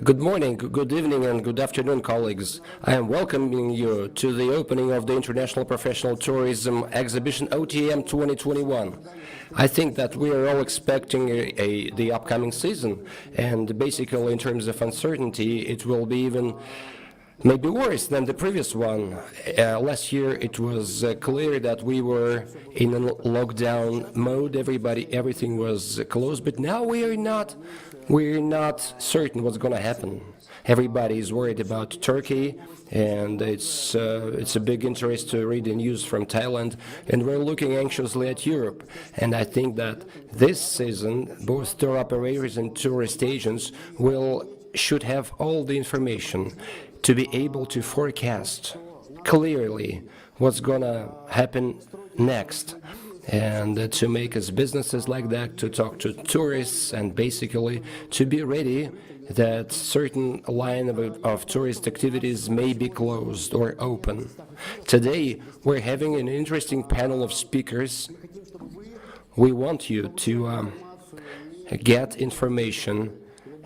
Good morning, good evening, and good afternoon, colleagues. I am welcoming you to the opening of the International Professional Tourism Exhibition OTM 2021. I think that we are all expecting the upcoming season, and basically in terms of uncertainty, it will be even maybe worse than the previous one. Last year it was clear that we were in a lockdown mode, everything was closed, but now we're not certain what's going to happen. Everybody is worried about Turkey, and it's a big interest to read the news from Thailand, and we're looking anxiously at Europe. And I think that this season, both tour operators and tourist agents should have all the information to be able to forecast clearly what's going to happen next, and to make us businesses like that, to talk to tourists, and basically to be ready that certain line of tourist activities may be closed or open. Today, we're having an interesting panel of speakers. We want you to get information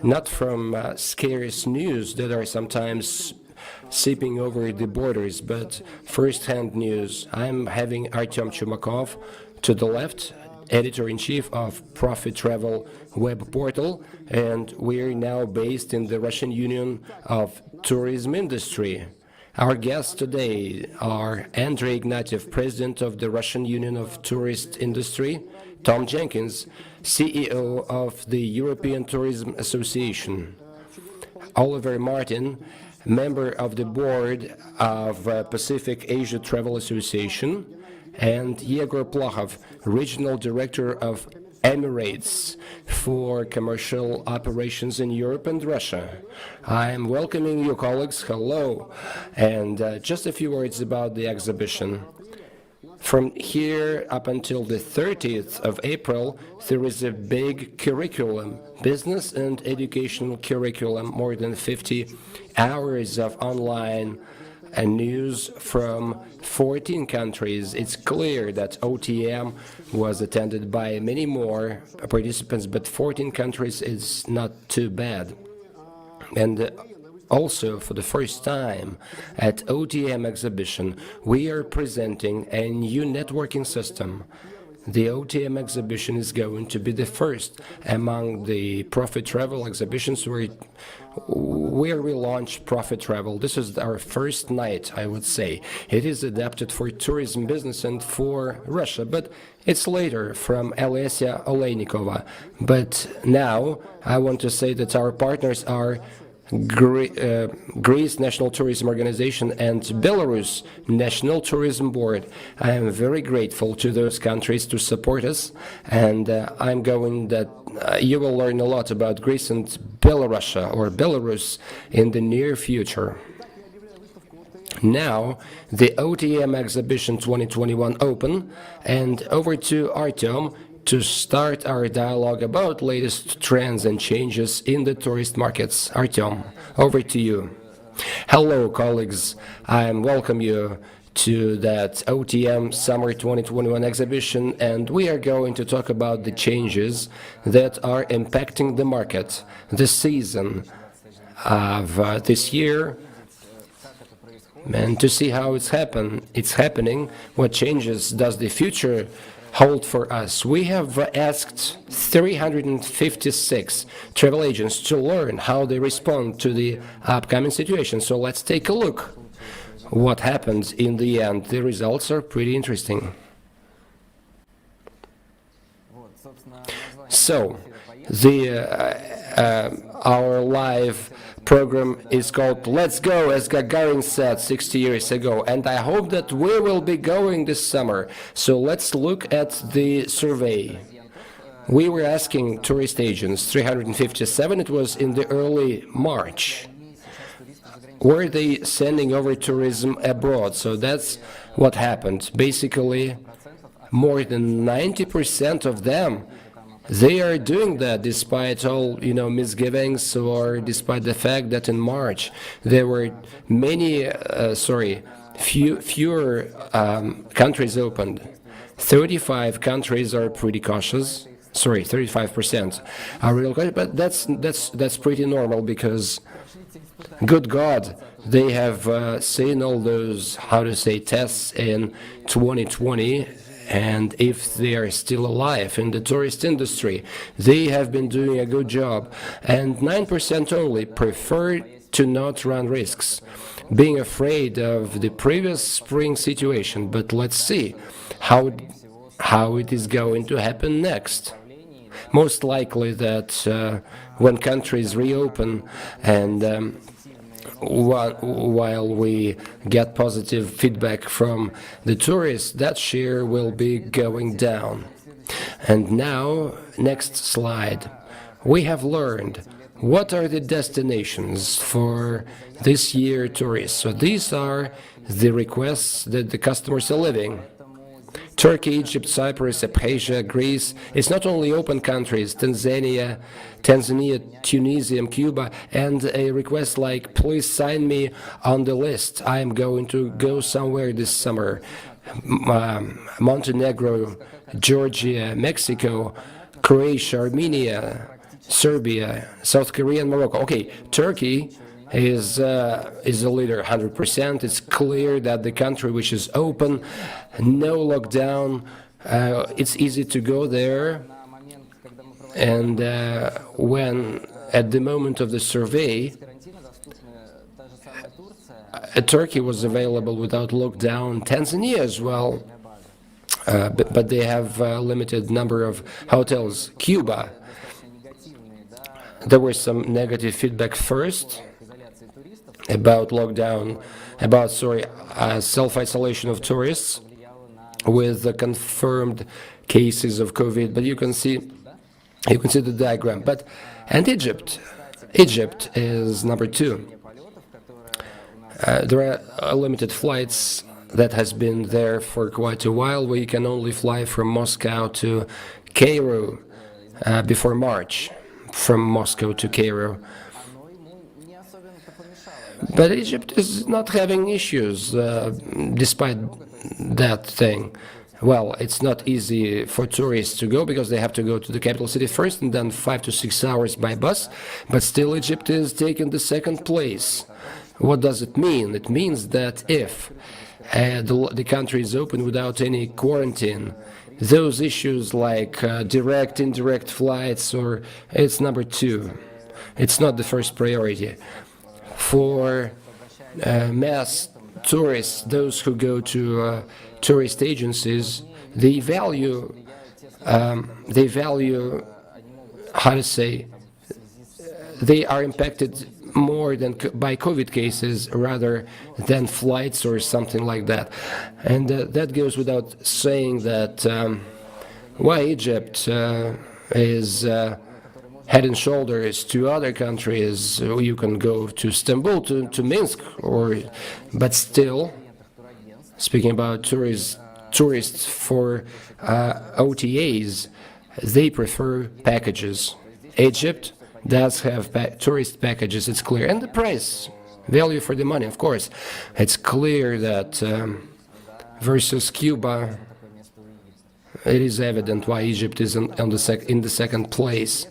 not from scarce news that are sometimes seeping over the borders, but first-hand news. I'm having Artyom Chumakov to the left, editor-in-chief of Profi.Travel web portal, and we're now based in the Russian Union of Tourism Industry. Our guests today are Andrei Ignatiev, president of the Russian Union of Tourist Industry, Tom Jenkins, CEO of the European Tourism Association, Oliver Martin, member of the board of Pacific Asia Travel Association, and Yegor Plachov, regional director of Emirates for commercial operations in Europe and Russia. I'm welcoming you, colleagues. Hello. And just a few words about the exhibition. From here up until the 30th of April, there is a big curriculum, business and educational curriculum, more than 50 hours of online news from 14 countries. It's clear that OTM was attended by many more participants, but 14 countries is not too bad. And also, for the first time at OTM exhibition, we are presenting a new networking system. The OTM exhibition is going to be the first among the Profi.Travel exhibitions where we launch Profi.Travel. This is our first night, I would say. It is adapted for tourism business and for Russia, but it's later from Alessia Oleynikova. But now I want to say that our partners are Greece National Tourism Organization and Belarus National Tourism Board. I am very grateful to those countries to support us, and I'm going that you will learn a lot about Greece and Belarus in the near future. Now, the OTM Exhibition 2021 open, and over to Artyom to start our dialogue about latest trends and changes in the tourist markets. Artyom, over to you. Hello, colleagues. I welcome you to that OTM Summer 2021 exhibition, and we are going to talk about the changes that are impacting the market, the season of this year, and to see how it's happening, what changes does the future hold for us. We have asked 356 travel agents to learn how they respond to the upcoming situation. So let's take a look what happens in the end. The results are pretty interesting. So our live program is called Let's Go, as Gagarin said 60 years ago, and I hope that we will be going this summer. So let's look at the survey. We were asking tourist agents, 357, it was in the early March. Were they sending over tourism abroad? So that's what happened. Basically, more than 90% of them, they are doing that despite all, misgivings, or despite the fact that in March there were fewer countries opened. 35 countries are pretty cautious. sorry, 35% are relocated, but that's pretty normal because, good God, they have seen all those, how to say, tests in 2020, and if they are still alive in the tourist industry, they have been doing a good job. And 9% only prefer to not run risks, being afraid of the previous spring situation. But let's see how it is going to happen next. Most likely that when countries reopen and while we get positive feedback from the tourists, that share will be going down. And now, next slide. We have learned what are the destinations for this year tourists. So these are the requests that the customers are leaving. Turkey, Egypt, Cyprus, Abkhazia, Greece. It's not only open countries, Tanzania, Tunisia, Cuba, and a request like, please sign me on the list. I am going to go somewhere this summer. Montenegro, Georgia, Mexico, Croatia, Armenia, Serbia, South Korea, and Morocco. Okay, Turkey is a leader 100%. It's clear that the country which is open, no lockdown, it's easy to go there. And when at the moment of the survey, Turkey was available without lockdown, Tanzania as well, but they have a limited number of hotels. Cuba, there was some negative feedback first about lockdown, about self-isolation of tourists with the confirmed cases of COVID. But you can see the diagram. And Egypt is number 2. There are limited flights that has been there for quite a while. We can only fly from Moscow to Cairo before March, from Moscow to Cairo. But Egypt is not having issues despite that thing. Well, it's not easy for tourists to go because they have to go to the capital city first and then 5 to 6 hours by bus. But still, Egypt is taking the second place. What does it mean? It means that if the country is open without any quarantine, those issues like direct, indirect flights, or it's number 2. It's not the first priority. For mass tourists, those who go to tourist agencies, they value, how to say, they are impacted more than by COVID cases rather than flights or something like that. And that goes without saying that why Egypt is head and shoulders to other countries. You can go to Istanbul, to Minsk, but still, speaking about tourists for OTAs, they prefer packages. Egypt does have tourist packages, it's clear. And the price, value for the money, of course. It's clear that versus Cuba, it is evident why Egypt is in the second place.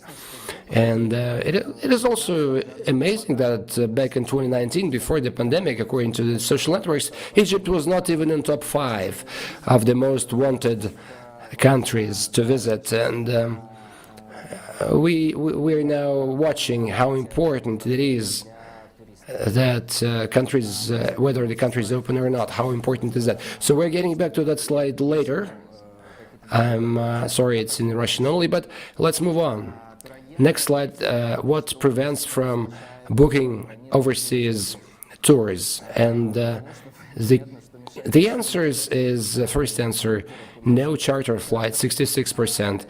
And it is also amazing that back in 2019, before the pandemic, according to the social networks, Egypt was not even in top 5 of the most wanted countries to visit. And we're now watching how important it is that countries, whether the country is open or not, how important is that. So we're getting back to that slide later. I'm sorry, it's in Russian only, but let's move on. Next slide, what prevents from booking overseas tours? And the answer is first answer, no charter flight, 66%.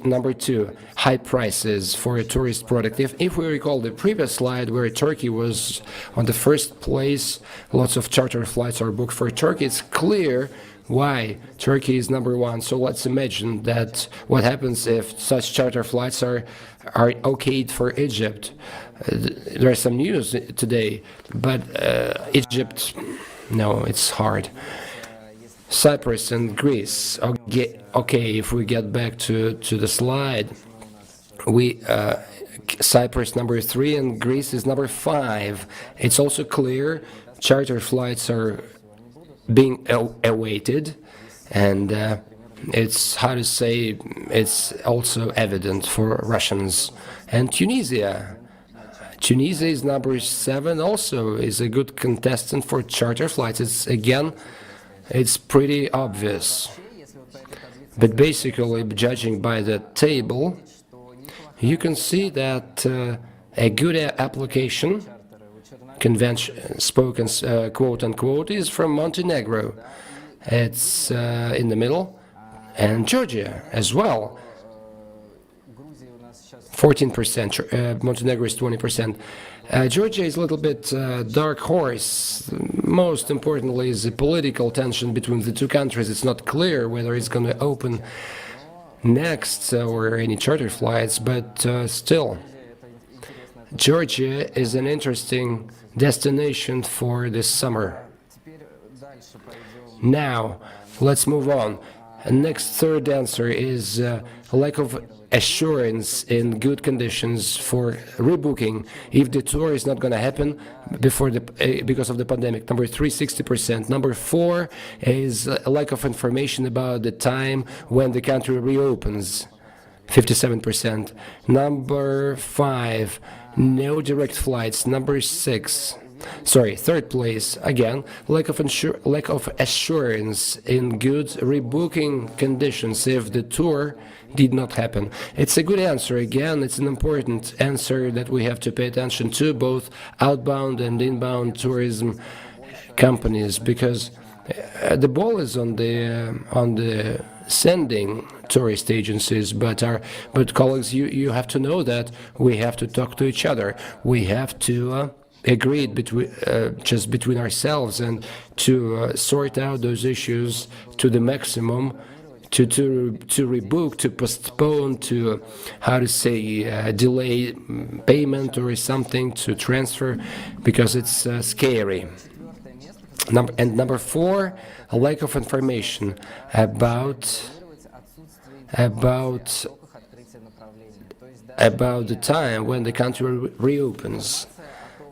Number 2, high prices for a tourist product. If we recall the previous slide where Turkey was on the first place, lots of charter flights are booked for Turkey. It's clear why Turkey is number 1. So let's imagine that what happens if such charter flights are okayed for Egypt. There is some news today, but Egypt, no, it's hard. Cyprus and Greece. Okay, if we get back to the slide, we Cyprus number 3 and Greece is number 5. It's also clear charter flights are being awaited, and it's, how to say, it's also evident for Russians. And Tunisia. Tunisia is number 7, also is a good contestant for charter flights. It's pretty obvious. But basically, judging by the table, you can see that a good application, spoken quote-unquote, is from Montenegro. It's in the middle, and Georgia as well. 14%, Montenegro is 20%. Georgia is a little bit dark horse. Most importantly is the political tension between the two countries. It's not clear whether it's going to open next or any charter flights, but still, Georgia is an interesting destination for this summer. Now, let's move on. Next, third answer is lack of assurance in good conditions for rebooking if the tour is not going to happen because of the pandemic. Number 3, 60%. Number 4 is a lack of information about the time when the country reopens. 57%. Number 5, no direct flights. Number 6. Third place, again, lack of assurance in good rebooking conditions if the tour did not happen. It's a good answer. Again, it's an important answer that we have to pay attention to, both outbound and inbound tourism companies, because the ball is on the sending tourist agencies, but colleagues, you have to know that we have to talk to each other. We have to agreed between ourselves and to sort out those issues to the maximum, to rebook, to postpone, to delay payment or something, to transfer, because it's scary. Number 4, a lack of information about the time when the country reopens.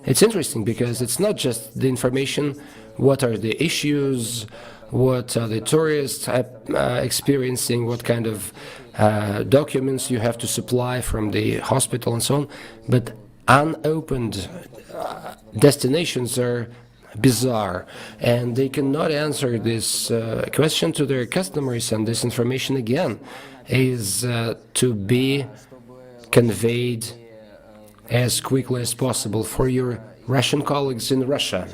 It's interesting because it's not just the information, what are the issues, what are the tourists experiencing, what kind of documents you have to supply from the hospital and so on, but unopened destinations are bizarre, and they cannot answer this question to their customers, and this information again is to be conveyed as quickly as possible for your Russian colleagues in Russia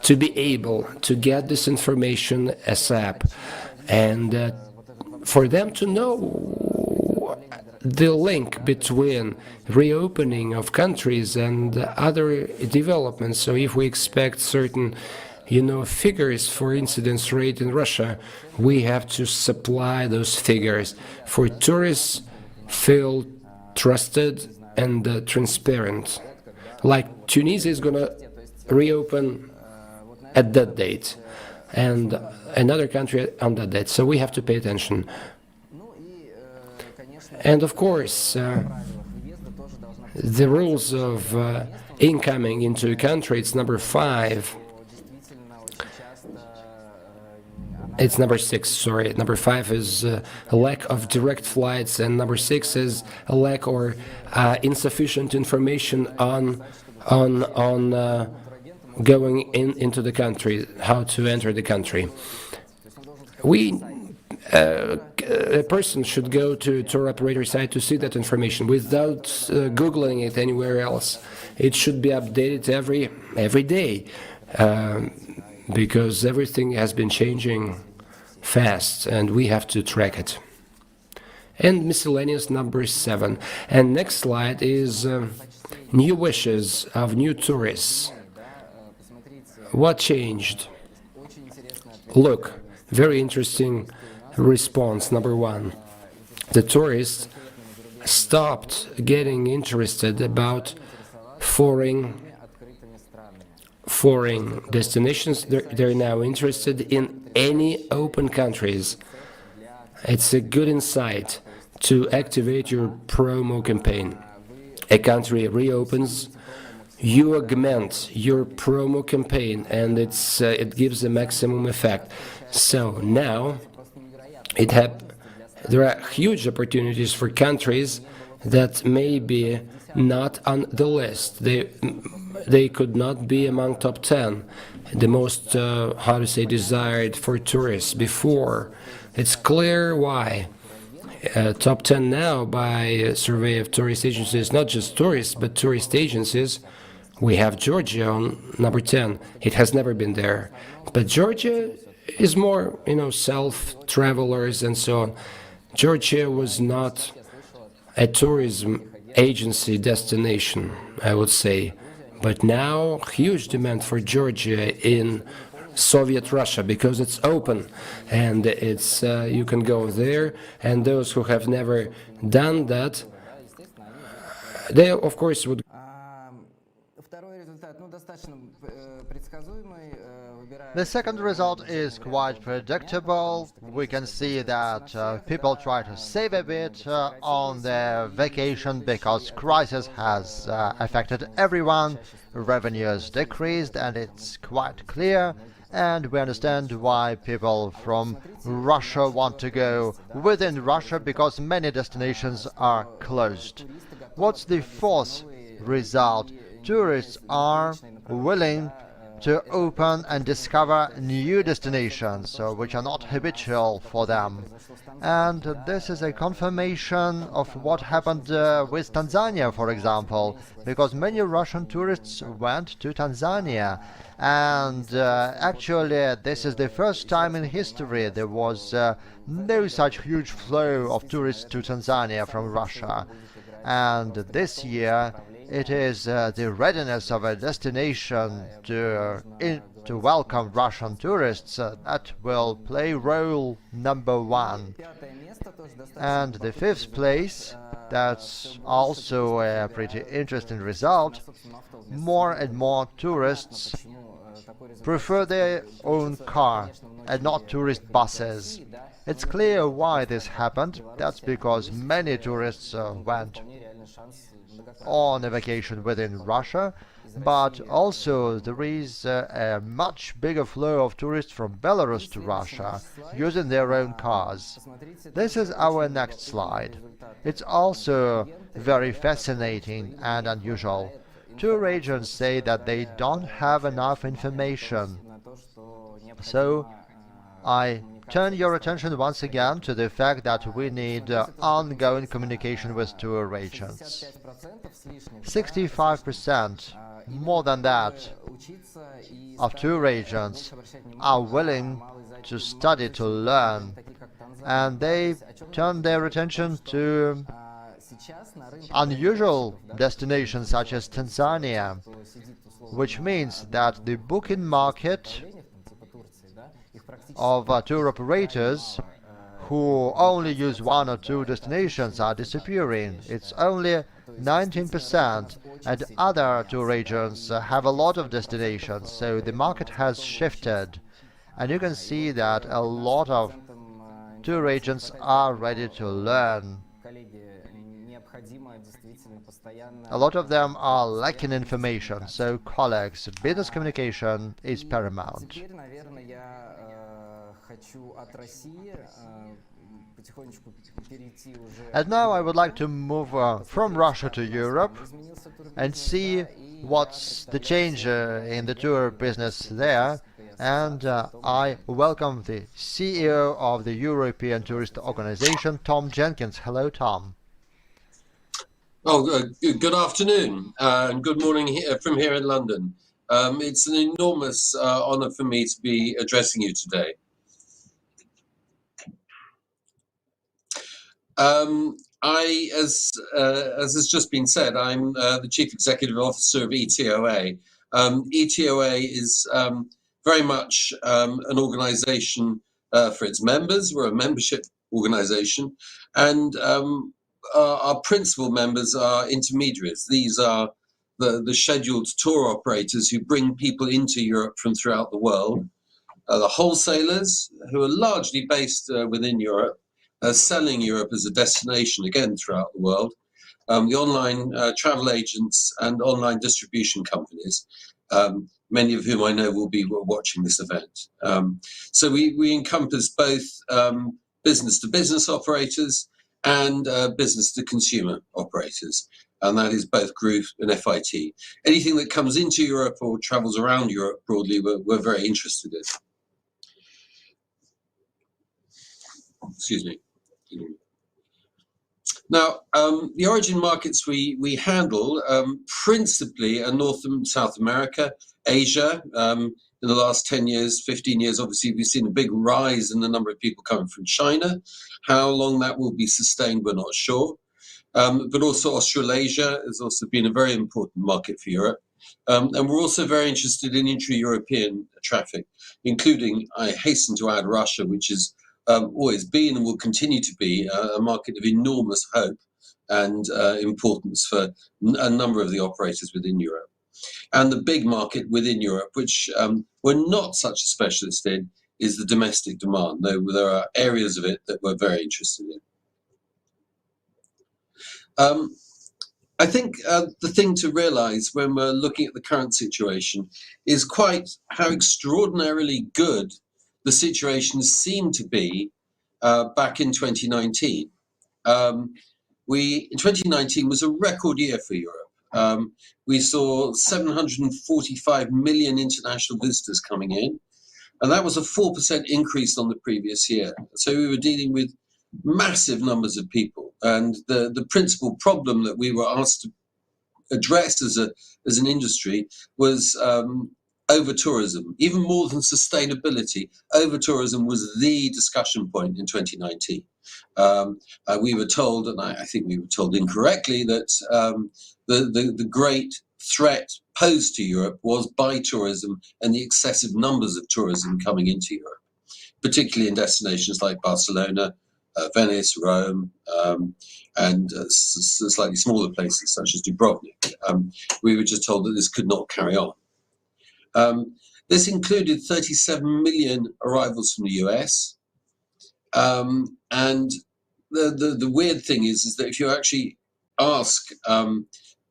to be able to get this information ASAP, and for them to know the link between reopening of countries and other developments. So if we expect certain figures for incidence rate in Russia, we have to supply those figures for tourists feel trusted and transparent. Like Tunisia is going to reopen at that date, and another country on that date. So we have to pay attention. And of course, the rules of incoming into a country, it's number 5. It's number 6, sorry. Number 5 is a lack of direct flights, and number 6 is a lack or insufficient information on going into the country, how to enter the country. A person should go to tour operator site to see that information without Googling it anywhere else. It should be updated every day, because everything has been changing fast, and we have to track it. And miscellaneous number 7. And next slide is new wishes of new tourists. What changed? Look, very interesting response. Number 1, the tourists stopped getting interested about foreign foreign destinations. They're now interested in any open countries. It's a good insight to activate your promo campaign. A country reopens, you augment your promo campaign, and it gives a maximum effect. So now there are huge opportunities for countries that may be not on the list. They could not be among top 10, the most, how to say, desired for tourists before. It's clear why. Top 10 now by a survey of tourist agencies, not just tourists, but tourist agencies. We have Georgia on number 10. It has never been there. But Georgia is more, self-travelers and so on. Georgia was not a tourism agency destination, I would say. But now, huge demand for Georgia in Soviet Russia because it's open and you can go there, and those who have never done that, they of course would. The second result is quite predictable. We can see that people try to save a bit on their vacation because crisis has affected everyone. Revenues decreased, and it's quite clear. And we understand why people from Russia want to go within Russia, because many destinations are closed. What's the fourth result? Tourists are willing to open and discover new destinations, which are not habitual for them. And this is a confirmation of what happened with Tanzania, for example, because many Russian tourists went to Tanzania. And actually, this is the first time in history there was no such huge flow of tourists to Tanzania from Russia. And this year, it is the readiness of a destination to welcome Russian tourists that will play role number one. And the fifth place, that's also a pretty interesting result. More and more tourists prefer their own car and not tourist buses. It's clear why this happened. That's because many tourists went on a vacation within Russia, but also there is a much bigger flow of tourists from Belarus to Russia using their own cars. This is our next slide. It's also very fascinating and unusual. Tour agents say that they don't have enough information. So I turn your attention once again to the fact that we need ongoing communication with tour agents. 65%, more than that, of tour agents are willing to study, to learn, and they turn their attention to unusual destinations such as Tanzania, which means that the booking market of tour operators who only use one or two destinations are disappearing. It's only 19%, and other tour agents have a lot of destinations, so the market has shifted. And you can see that a lot of tour agents are ready to learn. A lot of them are lacking information, so colleagues, business communication is paramount. And now I would like to move from Russia to Europe and see what's the change in the tour business there. And I welcome the CEO of the European Tourist Organization, Tom Jenkins. Hello, Tom. Oh, good afternoon and good morning from here in London. It's an enormous honor for me to be addressing you today. As has just been said, I'm the Chief Executive Officer of ETOA. ETOA is very much an organization for its members. We're a membership organization, and our principal members are intermediaries. These are the scheduled tour operators who bring people into Europe from throughout the world, the wholesalers who are largely based within Europe, selling Europe as a destination again throughout the world, the online travel agents and online distribution companies, many of whom I know will be watching this event. So we encompass both business-to-business operators and business-to-consumer operators, and that is both group and FIT. Anything that comes into Europe or travels around Europe broadly, we're very interested in. Excuse me. Now, the origin markets we handle principally are North and South America, Asia. In the last 10 years, 15 years, obviously, we've seen a big rise in the number of people coming from China. How long that will be sustained, we're not sure. But also Australasia has also been a very important market for Europe. And we're also very interested in intra-European traffic, including, I hasten to add, Russia, which is always been and will continue to be a market of enormous hope and importance for a number of the operators within Europe. And the big market within Europe, which we're not such a specialist in, is the domestic demand, though there are areas of it that we're very interested in. I think the thing to realize when we're looking at the current situation is quite how extraordinarily good the situation seemed to be back in 2019. 2019 was a record year for Europe. We saw 745 million international visitors coming in, and that was a 4% increase on the previous year. So we were dealing with massive numbers of people, and the principal problem that we were asked to address as an industry was over tourism. Even more than sustainability, over tourism was the discussion point in 2019. We were told, and I think we were told incorrectly, that the great threat posed to Europe was by tourism and the excessive numbers of tourism coming into Europe, particularly in destinations like Barcelona, Venice, Rome, and slightly smaller places such as Dubrovnik. We were just told that this could not carry on. This included 37 million arrivals from the US. And the weird thing is that if you actually ask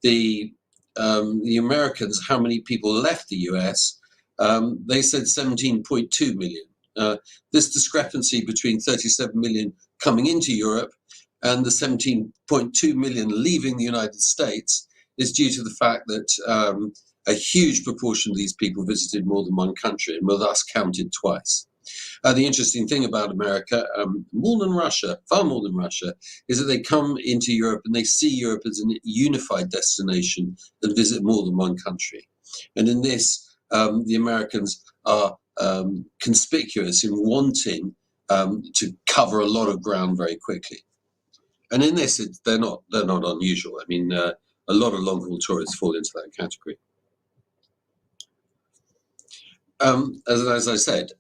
the Americans how many people left the US, they said 17.2 million. This discrepancy between 37 million coming into Europe and the 17.2 million leaving the United States is due to the fact that a huge proportion of these people visited more than one country and were thus counted twice. The interesting thing about America, more than Russia, far more than Russia, is that they come into Europe and they see Europe as a unified destination and visit more than one country. And in this, the Americans are conspicuous in wanting to cover a lot of ground very quickly. And in this, they're not unusual. I mean, a lot of long-haul tourists fall into that category. As I said,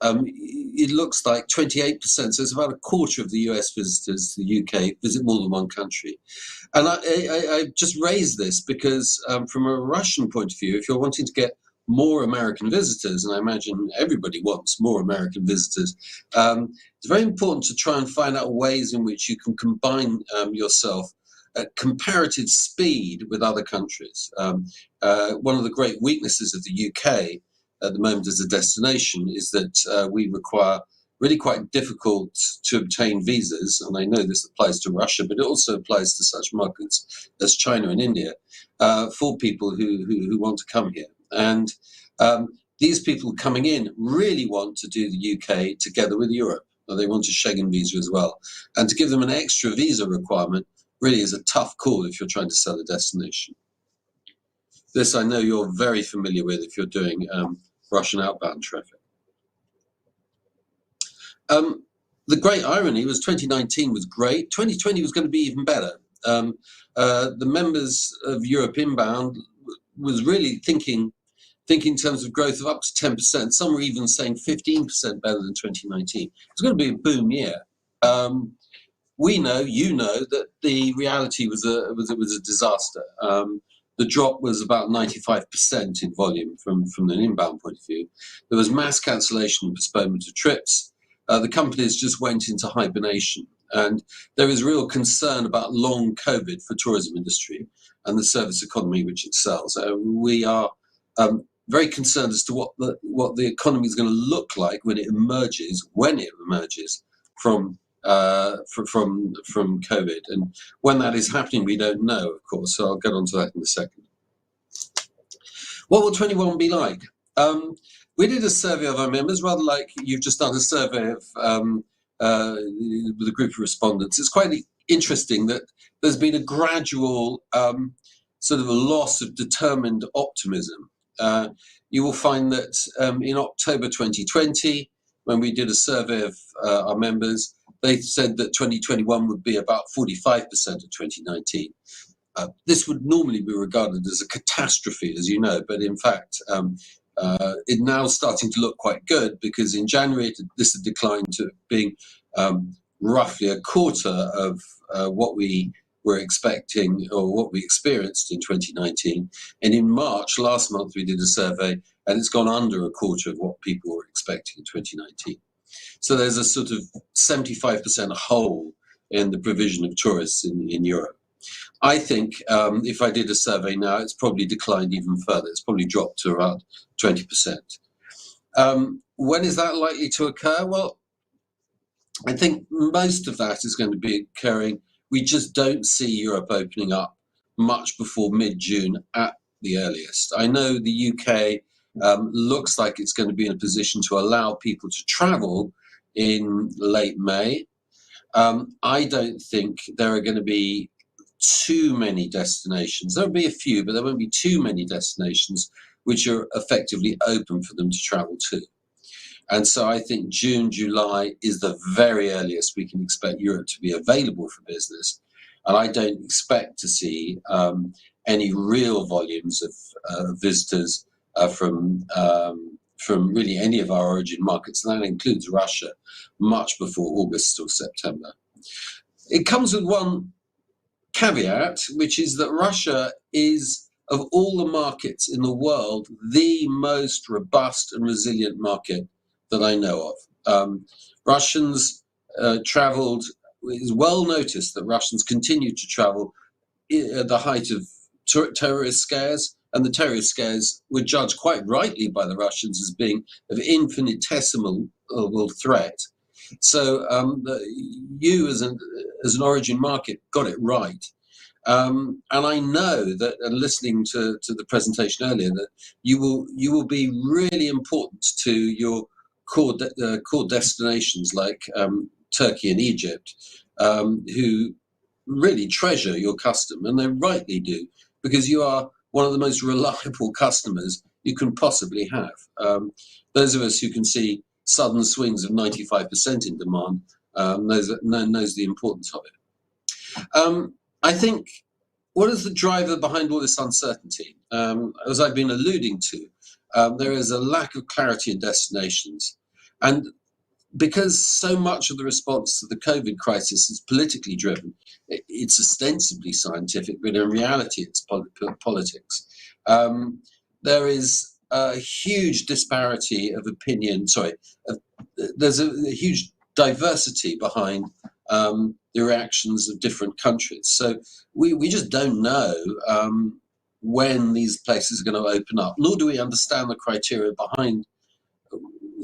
it looks like 28%, so it's about a quarter of the US visitors to the UK visit more than one country. And I just raised this because from a Russian point of view, if you're wanting to get more American visitors, and I imagine everybody wants more American visitors, it's very important to try and find out ways in which you can combine yourself at comparative speed with other countries. One of the great weaknesses of the UK at the moment as a destination is that we require really quite difficult to obtain visas, and I know this applies to Russia, but it also applies to such markets as China and India, for people who want to come here. And these people coming in really want to do the UK together with Europe, or they want a Schengen visa as well. And to give them an extra visa requirement really is a tough call if you're trying to sell a destination. This I know you're very familiar with if you're doing Russian outbound traffic. The great irony was 2019 was great. 2020 was going to be even better. The members of Europe Inbound was really thinking in terms of growth of up to 10%. Some were even saying 15% better than 2019. It's going to be a boom year. We know, you know, that the reality was a disaster. the drop was about 95% in volume from an inbound point of view. There was mass cancellation and postponement of trips. The companies just went into hibernation. And there is real concern about long COVID for tourism industry and the service economy which it sells. We are very concerned as to what the economy is going to look like when it emerges from COVID. And when that is happening, we don't know, of course. So I'll get onto that in a second. What will 21 be like? We did a survey of our members, rather like you've just done a survey of with a group of respondents. It's quite interesting that there's been a gradual sort of a loss of determined optimism. You will find that in October 2020, when we did a survey of our members, they said that 2021 would be about 45% of 2019. This would normally be regarded as a catastrophe, as you know, but in fact, it's now starting to look quite good, because in January this had declined to being roughly a quarter of what we were expecting or what we experienced in 2019. And in March, last month, we did a survey and it's gone under a quarter of what people were expecting in 2019. So there's a sort of 75% hole in the provision of tourists in Europe. I think if I did a survey now, it's probably declined even further. It's probably dropped to around 20%. When is that likely to occur? Well, I think most of that is going to be occurring. We just don't see Europe opening up much before mid-June at the earliest. I know the UK looks like it's going to be in a position to allow people to travel in late May. I don't think there are going to be too many destinations. There'll be a few, but there won't be too many destinations which are effectively open for them to travel to. And so I think June, July is the very earliest we can expect Europe to be available for business. And I don't expect to see any real volumes of visitors from really any of our origin markets, and that includes Russia, much before August or September. It comes with one caveat, which is that Russia is, of all the markets in the world, the most robust and resilient market that I know of. Russians traveled, it is well noticed that Russians continued to travel at the height of terrorist scares, and the terrorist scares were judged quite rightly by the Russians as being of infinitesimal threat. So you as an origin market got it right. And I know that, and listening to the presentation earlier, that you will be really important to your core destinations like Turkey and Egypt, who really treasure your custom, and they rightly do, because you are one of the most reliable customers you can possibly have. Those of us who can see sudden swings of 95% in demand knows the importance of it. I think, what is the driver behind all this uncertainty? As I've been alluding to, there is a lack of clarity in destinations. And because so much of the response to the COVID crisis is politically driven, it's ostensibly scientific, but in reality it's politics. There is a huge disparity of opinion, there's a huge diversity behind the reactions of different countries. So we just don't know when these places are going to open up, nor do we understand the criteria behind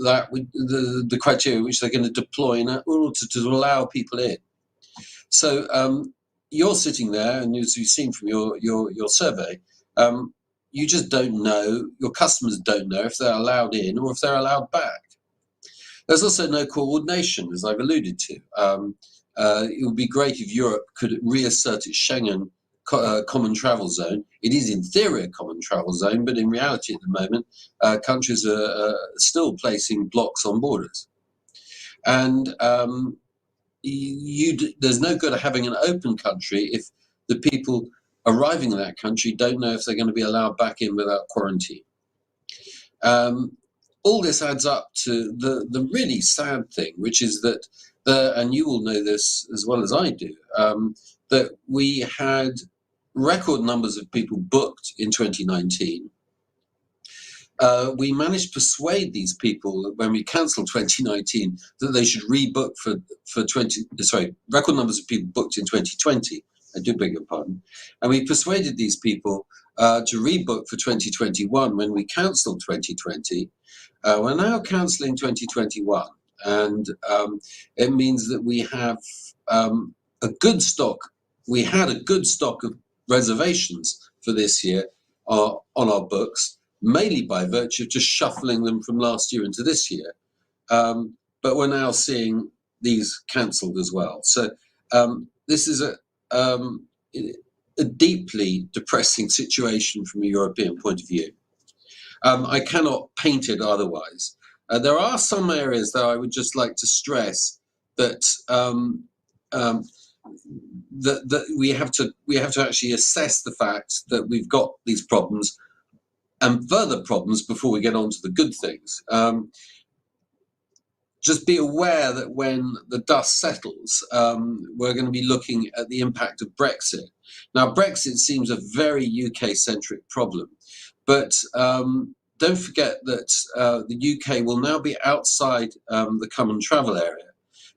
that, the criteria which they're going to deploy in order to allow people in. So you're sitting there, and as you've seen from your survey, you just don't know, your customers don't know if they're allowed in or if they're allowed back. There's also no coordination, as I've alluded to. It would be great if Europe could reassert its Schengen common travel zone. It is in theory a common travel zone, but in reality at the moment, countries are still placing blocks on borders. And there's no good at having an open country if the people arriving in that country don't know if they're going to be allowed back in without quarantine. All this adds up to the really sad thing, which is that, and you will know this as well as I do, that we had record numbers of people booked in 2019. We managed to persuade these people when we cancelled 2019 that they should rebook for record numbers of people booked in 2020. I do beg your pardon. And we persuaded these people to rebook for 2021 when we cancelled 2020. We're now cancelling 2021, and it means that we have a good stock. We had a good stock of reservations for this year on our books, mainly by virtue of just shuffling them from last year into this year. But we're now seeing these cancelled as well. So this is a deeply depressing situation from a European point of view. I cannot paint it otherwise. There are some areas that I would just like to stress that that we have to actually assess the fact that we've got these problems and further problems before we get on to the good things. Just be aware that when the dust settles, we're going to be looking at the impact of Brexit. Now, Brexit seems a very UK-centric problem, but don't forget that the UK will now be outside the common travel area.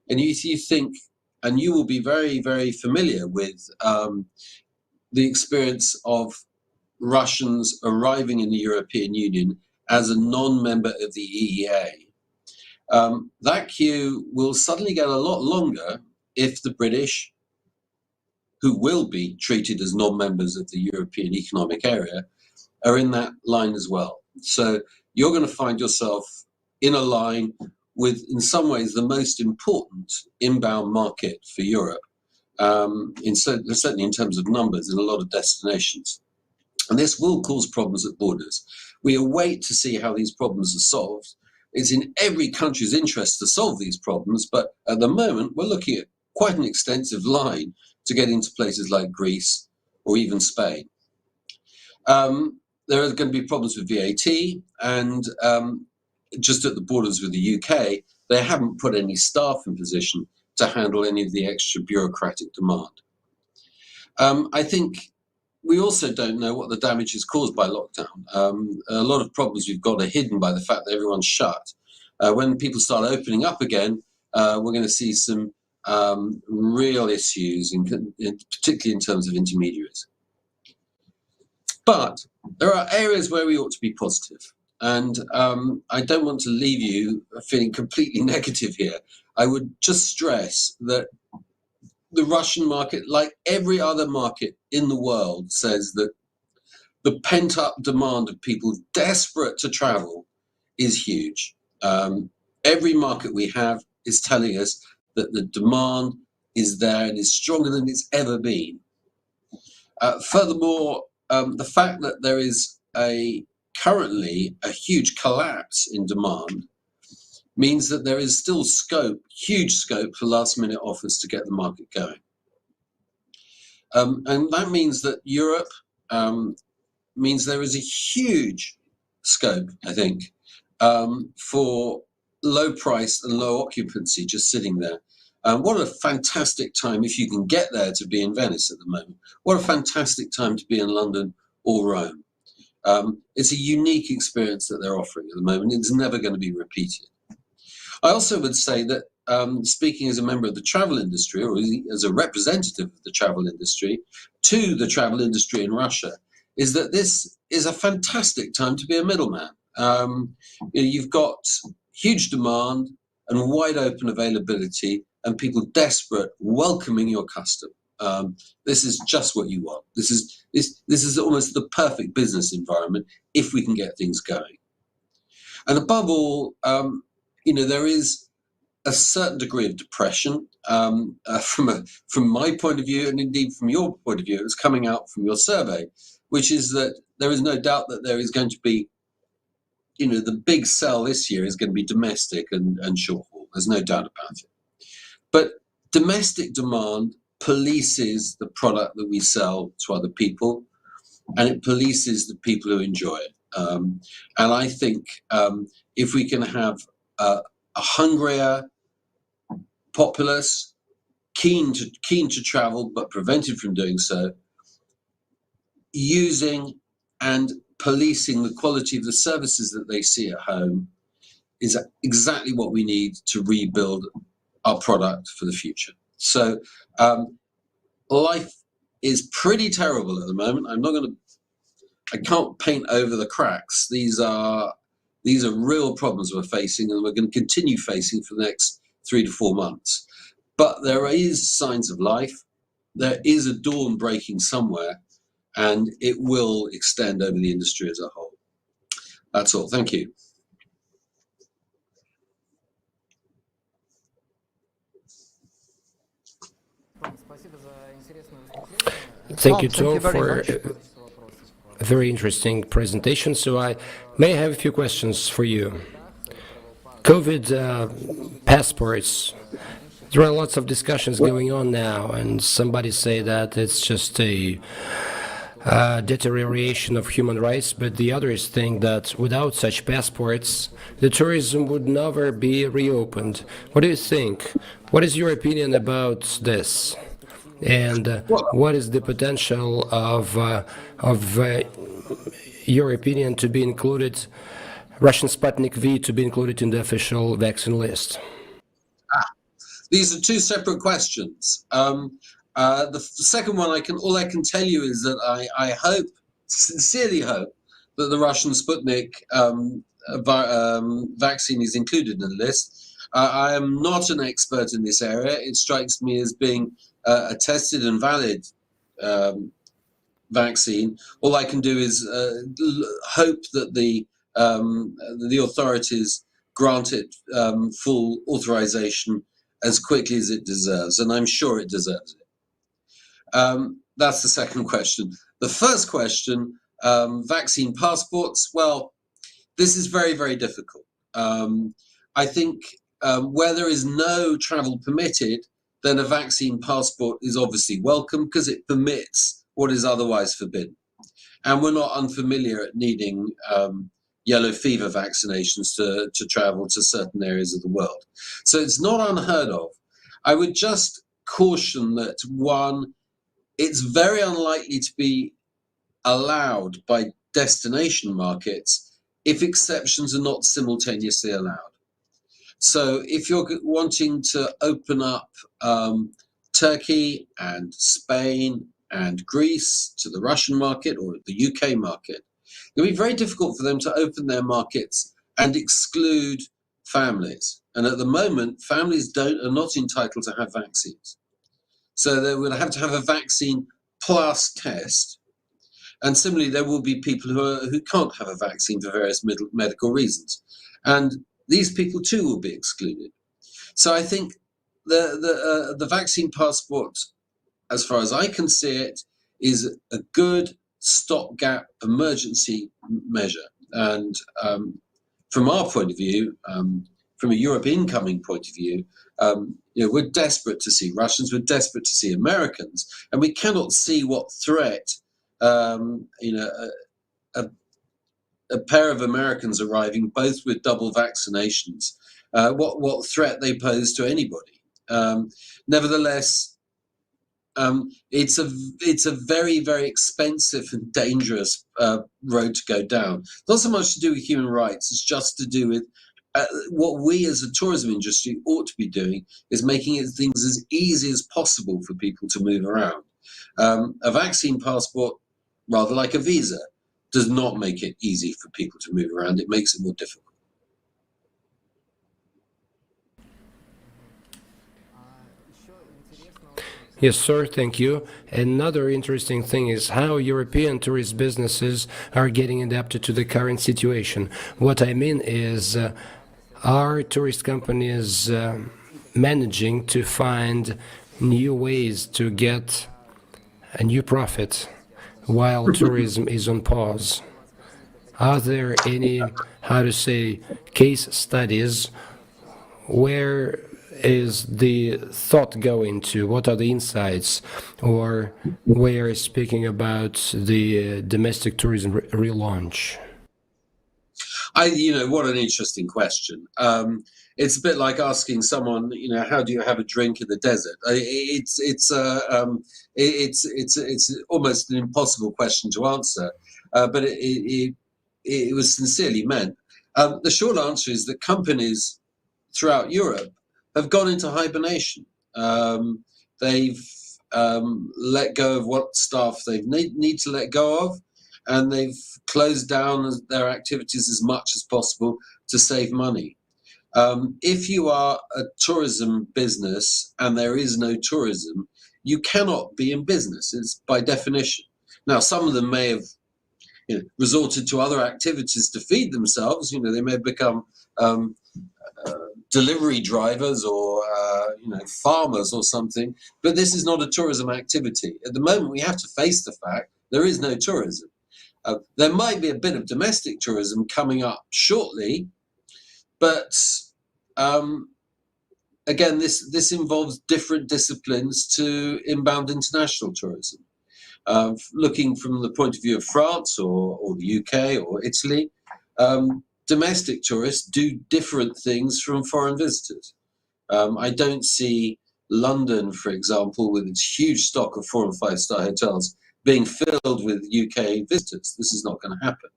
And you think, and you will be very, very familiar with the experience of Russians arriving in the European Union as a non-member of the EEA. That queue will suddenly get a lot longer if the British, who will be treated as non-members of the European Economic Area, are in that line as well. So you're going to find yourself in a line with, in some ways, the most important inbound market for Europe, certainly in terms of numbers in a lot of destinations. And this will cause problems at borders. We await to see how these problems are solved. It's in every country's interest to solve these problems, but at the moment, we're looking at quite an extensive line to get into places like Greece or even Spain. There are going to be problems with VAT, and just at the borders with the UK, they haven't put any staff in position to handle any of the extra bureaucratic demand. I think we also don't know what the damage is caused by lockdown. A lot of problems we've got are hidden by the fact that everyone's shut. When people start opening up again, we're going to see some real issues, particularly in terms of intermediaries. But there are areas where we ought to be positive. And I don't want to leave you feeling completely negative here. I would just stress that the Russian market, like every other market in the world, says that the pent-up demand of people desperate to travel is huge. Every market we have is telling us that the demand is there and is stronger than it's ever been. Furthermore, the fact that there is currently a huge collapse in demand means that there is still huge scope for last-minute offers to get the market going. And that means that Europe means there is a huge scope, I think, for low price and low occupancy just sitting there. What a fantastic time, if you can get there, to be in Venice at the moment. What a fantastic time to be in London or Rome. It's a unique experience that they're offering at the moment. It's never going to be repeated. I also would say that, speaking as a member of the travel industry, or as a representative of the travel industry, to the travel industry in Russia, is that this is a fantastic time to be a middleman. You've got huge demand and wide open availability, and people desperate, welcoming your custom. This is just what you want. This is almost the perfect business environment if we can get things going. And above all, there is a certain degree of depression from my point of view, and indeed from your point of view. It's coming out from your survey, which is that there is no doubt that there is going to be, the big sell this year is going to be domestic and short haul. There's no doubt about it. But domestic demand polices the product that we sell to other people, and it polices the people who enjoy it. And I think if we can have a hungrier populace, keen to travel but prevented from doing so, using and policing the quality of the services that they see at home is exactly what we need to rebuild our product for the future. So life is pretty terrible at the moment. I can't paint over the cracks. These are real problems we're facing, and we're going to continue facing for the next 3 to 4 months. But there is signs of life. There is a dawn breaking somewhere, and it will extend over the industry as a whole. That's all. Thank you. Thank you, Thank Tom, you very for much. a very interesting presentation. So I may have a few questions for you. COVID passports. There are lots of discussions going on now, and somebody say that it's just a deterioration of human rights, but the others think that without such passports, the tourism would never be reopened. What do you think? What is your opinion about this? And what is the potential of your opinion to be included, Russian Sputnik V to be included in the official vaccine list? These are two separate questions. The second one, all I can tell you is that I hope, sincerely hope, that the Russian Sputnik vaccine is included in the list. I am not an expert in this area. It strikes me as being a tested and valid vaccine. All I can do is hope that the authorities grant it full authorization as quickly as it deserves, and I'm sure it deserves it. That's the second question. The first question, vaccine passports, well, this is very, very difficult. I think where there is no travel permitted, then a vaccine passport is obviously welcome because it permits what is otherwise forbidden. And we're not unfamiliar at needing yellow fever vaccinations to travel to certain areas of the world. So it's not unheard of. I would just caution that, one, it's very unlikely to be allowed by destination markets if exceptions are not simultaneously allowed. So if you're wanting to open up Turkey and Spain and Greece to the Russian market or the UK market, it'll be very difficult for them to open their markets and exclude families. And at the moment, families are not entitled to have vaccines. So they would have to have a vaccine plus test. And similarly, there will be people who can't have a vaccine for various medical reasons. And these people too will be excluded. So I think the vaccine passport, as far as I can see it, is a good stopgap emergency measure. And from our point of view, from a Europe incoming point of view, we're desperate to see Russians, we're desperate to see Americans, and we cannot see what threat a pair of Americans arriving, both with double vaccinations, what threat they pose to anybody. Nevertheless, it's a very, very expensive and dangerous road to go down. Not so much to do with human rights, it's just to do with what we as a tourism industry ought to be doing is making things as easy as possible for people to move around. A vaccine passport, rather like a visa, does not make it easy for people to move around. It makes it more difficult. Yes, sir, thank you. Another interesting thing is how European tourist businesses are getting adapted to the current situation. What I mean is, are tourist companies managing to find new ways to get a new profit while tourism is on pause? Are there any, how to say, case studies? Where is the thought going to? What are the insights? Or we are speaking about the domestic tourism relaunch? What an interesting question. It's a bit like asking someone, how do you have a drink in the desert? It's almost an impossible question to answer, but it was sincerely meant. The short answer is that companies throughout Europe have gone into hibernation. They've let go of what staff they need to let go of, and they've closed down their activities as much as possible to save money. If you are a tourism business and there is no tourism, you cannot be in business. It's by definition. Now, some of them may have resorted to other activities to feed themselves. They may have become delivery drivers or farmers or something, but this is not a tourism activity. At the moment, we have to face the fact there is no tourism. There might be a bit of domestic tourism coming up shortly, but again, this involves different disciplines to inbound international tourism. Looking from the point of view of France or the UK or Italy, domestic tourists do different things from foreign visitors. I don't see London, for example, with its huge stock of 4- and 5-star hotels, being filled with UK visitors. This is not going to happen.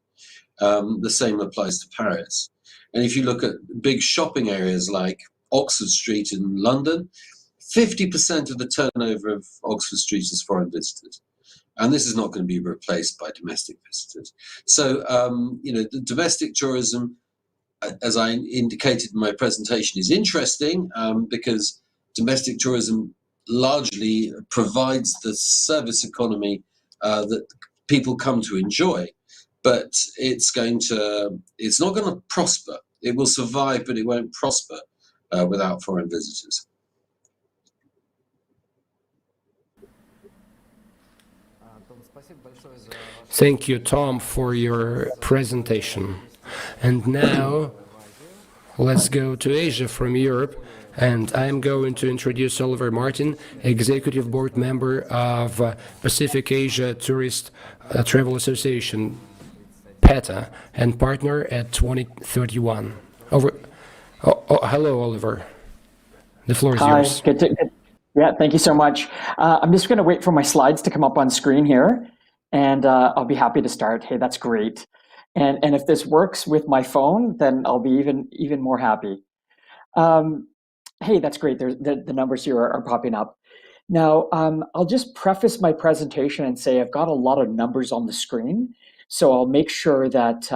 The same applies to Paris. And if you look at big shopping areas like Oxford Street in London, 50% of the turnover of Oxford Street is foreign visitors. And this is not going to be replaced by domestic visitors. So, the domestic tourism, as I indicated in my presentation, is interesting because domestic tourism largely provides the service economy that people come to enjoy, but it's not going to prosper. It will survive, but it won't prosper without foreign visitors. Thank you, Tom, for your presentation. And now, let's go to Asia from Europe. And I'm going to introduce Oliver Martin, Executive Board Member of Pacific Asia Tourist Travel Association, PETA, and partner at 2031. Hello, Oliver. The floor is yours. Yeah, thank you so much. I'm just going to wait for my slides to come up on screen here, and I'll be happy to start. Hey, that's great. And if this works with my phone, then I'll be even more happy. Hey, that's great. The numbers here are popping up. Now, I'll just preface my presentation and say I've got a lot of numbers on the screen. So I'll make sure that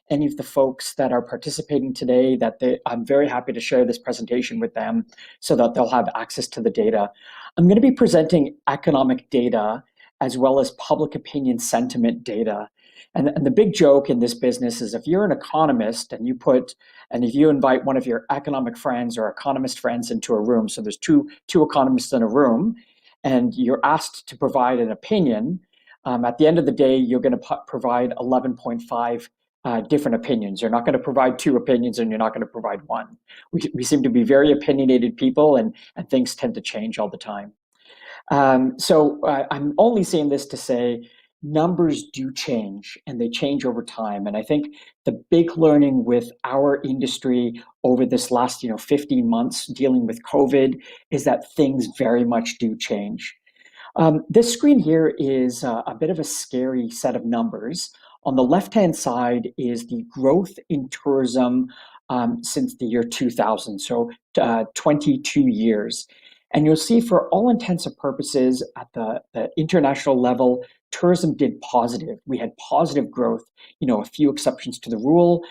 any of the folks that are participating today, I'm very happy to share this presentation with them so that they'll have access to the data. I'm going to be presenting economic data as well as public opinion sentiment data. And the big joke in this business is if you're an economist and if you invite one of your economic friends or economist friends into a room, so there's two economists in a room, and you're asked to provide an opinion, at the end of the day, you're going to provide 11.5 different opinions. You're not going to provide 2 opinions, and you're not going to provide 1. We seem to be very opinionated people, and things tend to change all the time. So I'm only saying this to say numbers do change, and they change over time. And I think the big learning with our industry over this last 15 months dealing with COVID is that things very much do change. This screen here is a bit of a scary set of numbers. On the left-hand side is the growth in tourism since the year 2000, so 22 years. And you'll see for all intents and purposes at the international level, tourism did positive. We had positive growth, a few exceptions to the rule.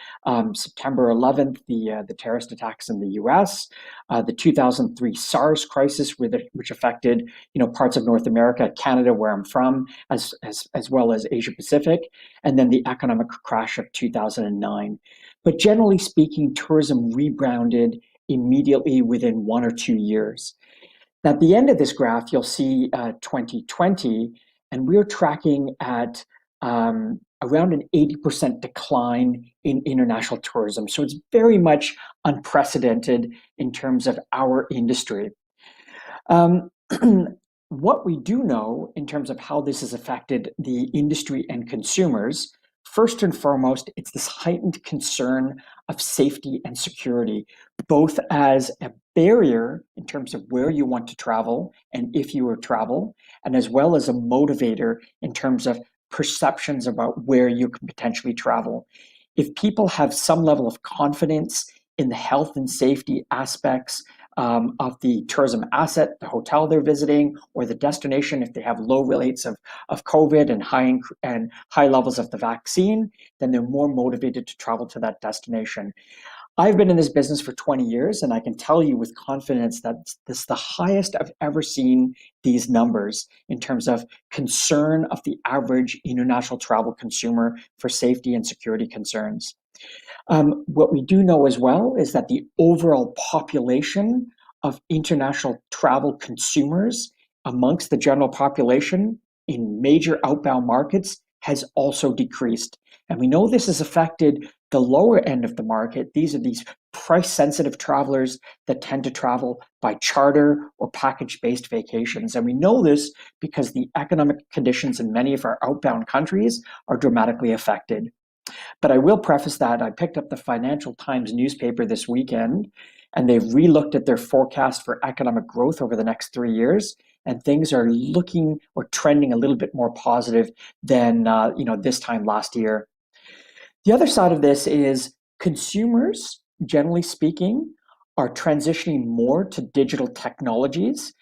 September 11th, the terrorist attacks in the US, the 2003 SARS crisis, which affected parts of North America, Canada, where I'm from, as well as Asia Pacific, and then the economic crash of 2009. But generally speaking, tourism rebounded immediately within 1 or 2 years. At the end of this graph, you'll see 2020, and we're tracking at around an 80% decline in international tourism. So it's very much unprecedented in terms of our industry. What we do know in terms of how this has affected the industry and consumers, First and foremost, it's this heightened concern of safety and security, both as a barrier in terms of where you want to travel and if you will travel, and as well as a motivator in terms of perceptions about where you can potentially travel. If people have some level of confidence in the health and safety aspects of the tourism asset, the hotel they're visiting, or the destination, if they have low rates of COVID and high levels of the vaccine, then they're more motivated to travel to that destination. I've been in this business for 20 years, and I can tell you with confidence that this is the highest I've ever seen these numbers in terms of concern of the average international travel consumer for safety and security concerns. What we do know as well is that the overall population of international travel consumers amongst the general population in major outbound markets has also decreased. And we know this has affected the lower end of the market. These are these price-sensitive travelers that tend to travel by charter or package-based vacations. And we know this because the economic conditions in many of our outbound countries are dramatically affected. But I will preface that I picked up the Financial Times newspaper this weekend, and they've relooked at their forecast for economic growth over the next 3 years, and things are looking or trending a little bit more positive than this time last year. The other side of this is consumers, generally speaking, are transitioning more to digital technologies.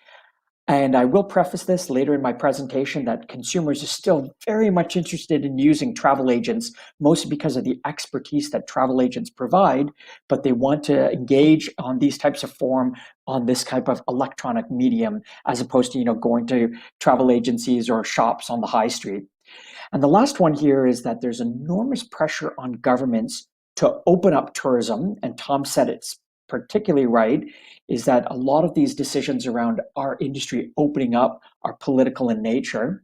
And I will preface this later in my presentation that consumers are still very much interested in using travel agents, mostly because of the expertise that travel agents provide, but they want to engage on these types of form on this type of electronic medium, as opposed to going to travel agencies or shops on the high street. And the last one here is that there's enormous pressure on governments to open up tourism, and Tom said it's particularly right, is that a lot of these decisions around our industry opening up are political in nature,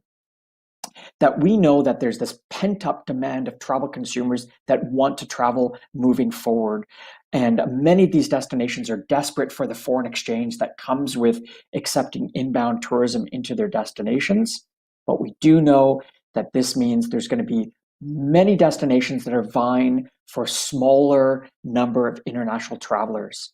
that we know that there's this pent-up demand of travel consumers that want to travel moving forward. And many of these destinations are desperate for the foreign exchange that comes with accepting inbound tourism into their destinations. But we do know that this means there's going to be many destinations that are vying for a smaller number of international travelers.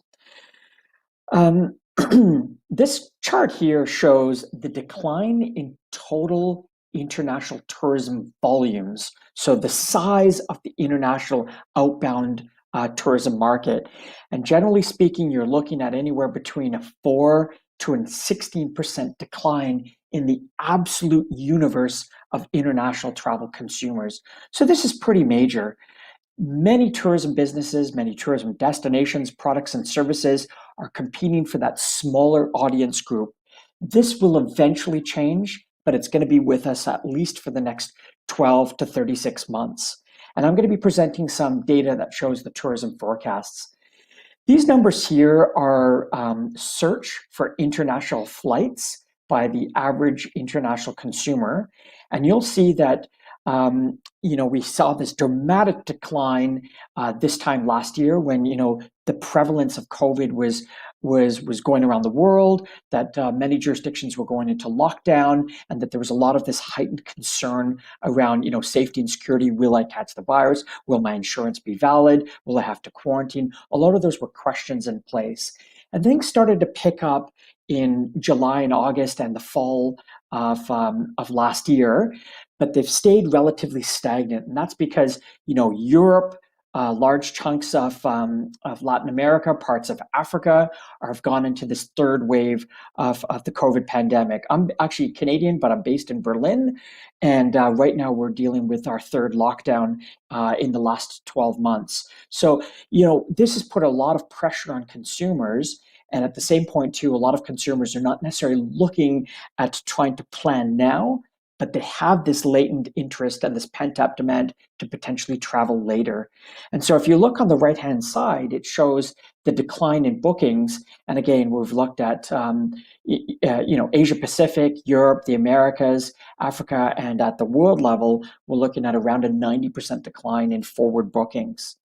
This chart here shows the decline in total international tourism volumes. So the size of the international outbound tourism market. And generally speaking, you're looking at anywhere between a 4 to a 16% decline in the absolute universe of international travel consumers. So this is pretty major. Many tourism businesses, many tourism destinations, products and services are competing for that smaller audience group. This will eventually change, but it's going to be with us at least for the next 12 to 36 months. And I'm going to be presenting some data that shows the tourism forecasts. These numbers here are search for international flights by the average international consumer. And you'll see that we saw this dramatic decline this time last year when the prevalence of COVID was going around the world, that many jurisdictions were going into lockdown, and that there was a lot of this heightened concern around safety and security. Will I catch the virus? Will my insurance be valid? Will I have to quarantine? A lot of those were questions in place, and things started to pick up in July and August and the fall of last year, but they've stayed relatively stagnant, and that's because Europe, large chunks of Latin America, parts of Africa have gone into this third wave of the COVID pandemic. I'm actually Canadian, but I'm based in Berlin, and right now we're dealing with our third lockdown in the last 12 months. So this has put a lot of pressure on consumers. And at the same point, too, a lot of consumers are not necessarily looking at trying to plan now, but they have this latent interest and this pent-up demand to potentially travel later. And so if you look on the right-hand side, it shows the decline in bookings. And again, we've looked at Asia Pacific, Europe, the Americas, Africa, and at the world level, we're looking at around a 90% decline in forward bookings.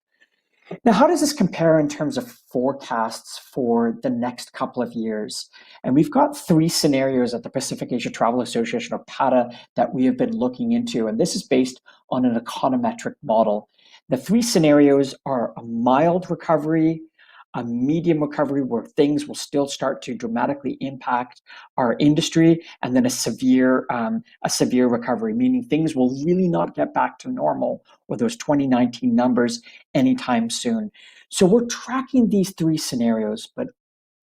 Now, how does this compare in terms of forecasts for the next couple of years? And we've got three scenarios at the Pacific Asia Travel Association, or PATA, that we have been looking into. And this is based on an econometric model. The three scenarios are a mild recovery, a medium recovery where things will still start to dramatically impact our industry, and then a severe recovery, meaning things will really not get back to normal or those 2019 numbers anytime soon. So we're tracking these three scenarios, but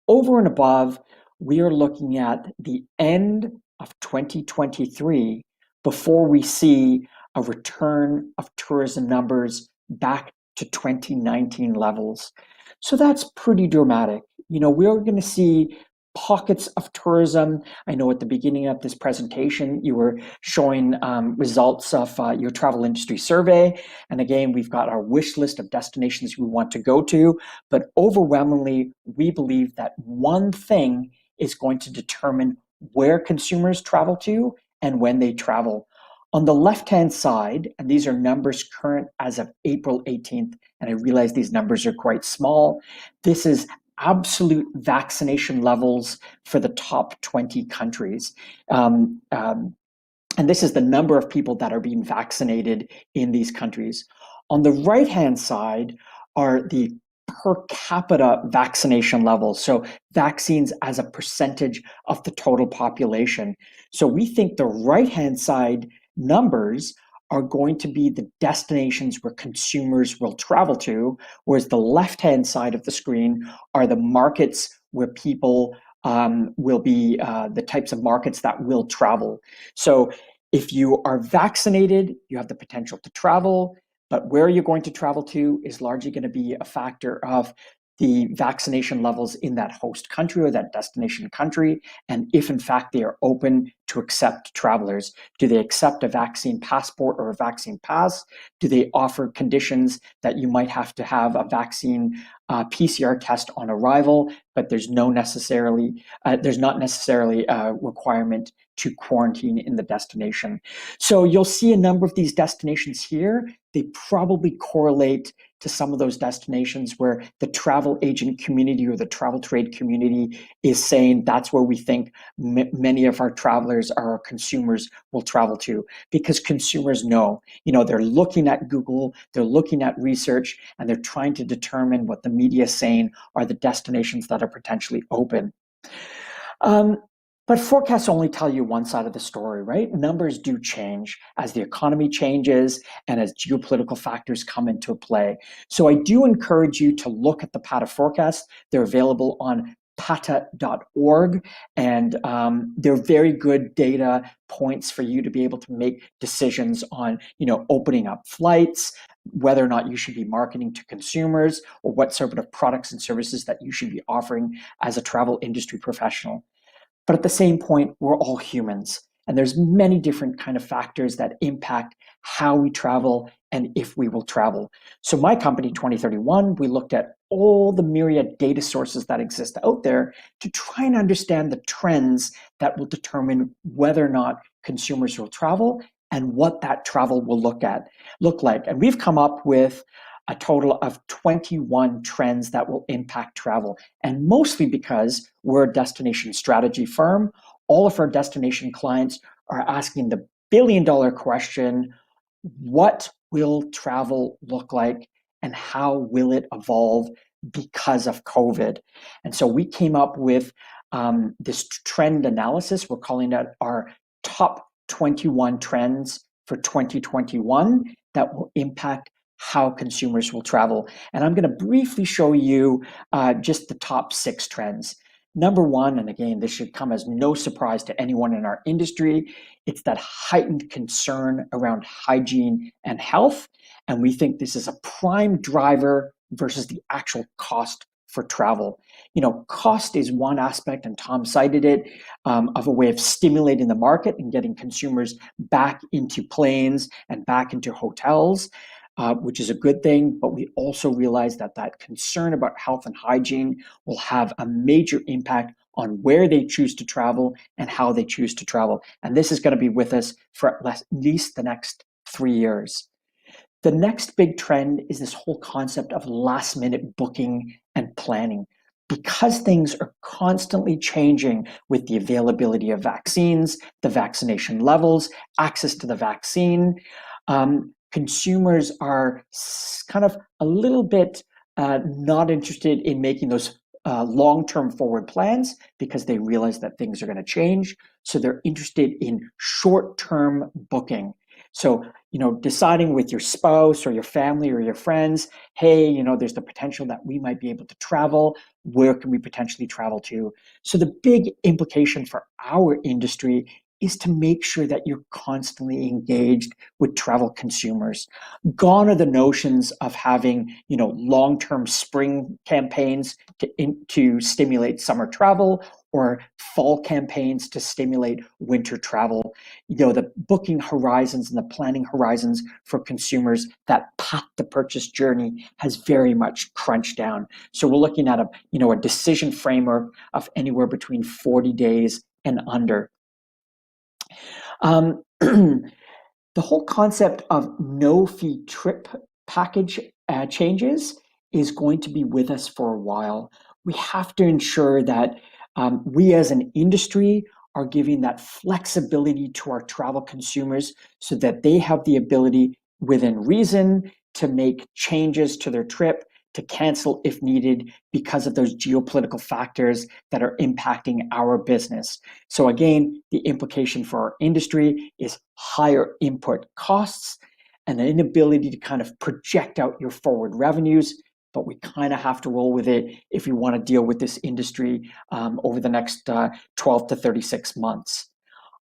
over and above, we are looking at the end of 2023 before we see a return of tourism numbers back to 2019 levels. So that's pretty dramatic. We're going to see pockets of tourism. I know at the beginning of this presentation, you were showing results of your travel industry survey. And again, we've got our wish list of destinations we want to go to. But overwhelmingly, we believe that one thing is going to determine where consumers travel to and when they travel. On the left-hand side, and these are numbers current as of April 18th, and I realize these numbers are quite small, this is absolute vaccination levels for the top 20 countries. And this is the number of people that are being vaccinated in these countries. On the right-hand side are the per capita vaccination levels, so vaccines as a percentage of the total population. So we think the right-hand side numbers are going to be the destinations where consumers will travel to, whereas the left-hand side of the screen are the markets where people will be the types of markets that will travel. So if you are vaccinated, you have the potential to travel, but where you're going to travel to is largely going to be a factor of the vaccination levels in that host country or that destination country, and if in fact they are open to accept travelers. Do they accept a vaccine passport or a vaccine pass? Do they offer conditions that you might have to have a vaccine PCR test on arrival, but there's not necessarily a requirement to quarantine in the destination. So you'll see a number of these destinations here. They probably correlate to some of those destinations where the travel agent community or the travel trade community is saying that's where we think many of our travelers, our consumers will travel to, because consumers know, they're looking at Google, they're looking at research, and they're trying to determine what the media is saying are the destinations that are potentially open. But forecasts only tell you one side of the story, right? Numbers do change as the economy changes and as geopolitical factors come into play. So I do encourage you to look at the PATA forecasts. They're available on pata.org, and they're very good data points for you to be able to make decisions on, opening up flights, whether or not you should be marketing to consumers, or what sort of products and services that you should be offering as a travel industry professional. But at the same point, we're all humans, and there's many different kind of factors that impact how we travel and if we will travel. So my company, 2031, we looked at all the myriad data sources that exist out there to try and understand the trends that will determine whether or not consumers will travel and what that travel will look like. And we've come up with a total of 21 trends that will impact travel. And mostly because we're a destination strategy firm, all of our destination clients are asking the billion-dollar question, what will travel look like and how will it evolve because of COVID? And so we came up with this trend analysis. We're calling it our top 21 trends for 2021 that will impact how consumers will travel. And I'm going to briefly show you just the top 6 trends. Number one, and again, this should come as no surprise to anyone in our industry, it's that heightened concern around hygiene and health. And we think this is a prime driver versus the actual cost for travel. Cost is one aspect, and Tom cited it, of a way of stimulating the market and getting consumers back into planes and back into hotels. Which is a good thing, but we also realize that concern about health and hygiene will have a major impact on where they choose to travel and how they choose to travel. And this is going to be with us for at least the next 3 years. The next big trend is this whole concept of last minute booking and planning. Because things are constantly changing with the availability of vaccines, the vaccination levels, access to the vaccine, consumers are kind of a little bit not interested in making those long-term forward plans because they realize that things are going to change. So they're interested in short-term booking. So, deciding with your spouse or your family or your friends, hey, there's the potential that we might be able to travel. Where can we potentially travel to? So the big implication for our industry is to make sure that you're constantly engaged with travel consumers. Gone are the notions of having, long-term spring campaigns to stimulate summer travel or fall campaigns to stimulate winter travel. The booking horizons and the planning horizons for consumers, that path to purchase journey has very much crunched down. So we're looking at a decision framework of anywhere between 40 days and under. The whole concept of no-fee trip package changes is going to be with us for a while. We have to ensure that we as an industry are giving that flexibility to our travel consumers so that they have the ability within reason to make changes to their trip, to cancel if needed because of those geopolitical factors that are impacting our business. So again, the implication for our industry is higher input costs and an inability to kind of project out your forward revenues, but we kind of have to roll with it if we want to deal with this industry over the next 12 to 36 months.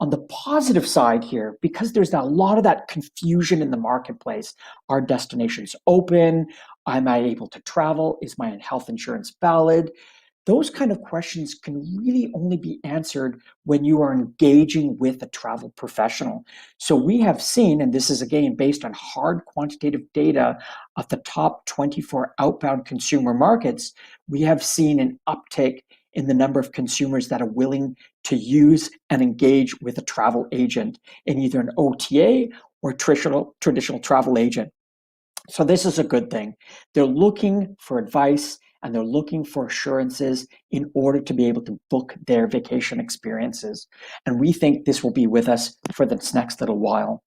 On the positive side here, because there's a lot of that confusion in the marketplace, are destinations open? Am I able to travel? Is my health insurance valid? Those kind of questions can really only be answered when you are engaging with a travel professional. So we have seen, and this is again based on hard quantitative data of the top 24 outbound consumer markets, we have seen an uptick in the number of consumers that are willing to use and engage with a travel agent in either an OTA or traditional travel agent. So this is a good thing. They're looking for advice and they're looking for assurances in order to be able to book their vacation experiences. And we think this will be with us for this next little while.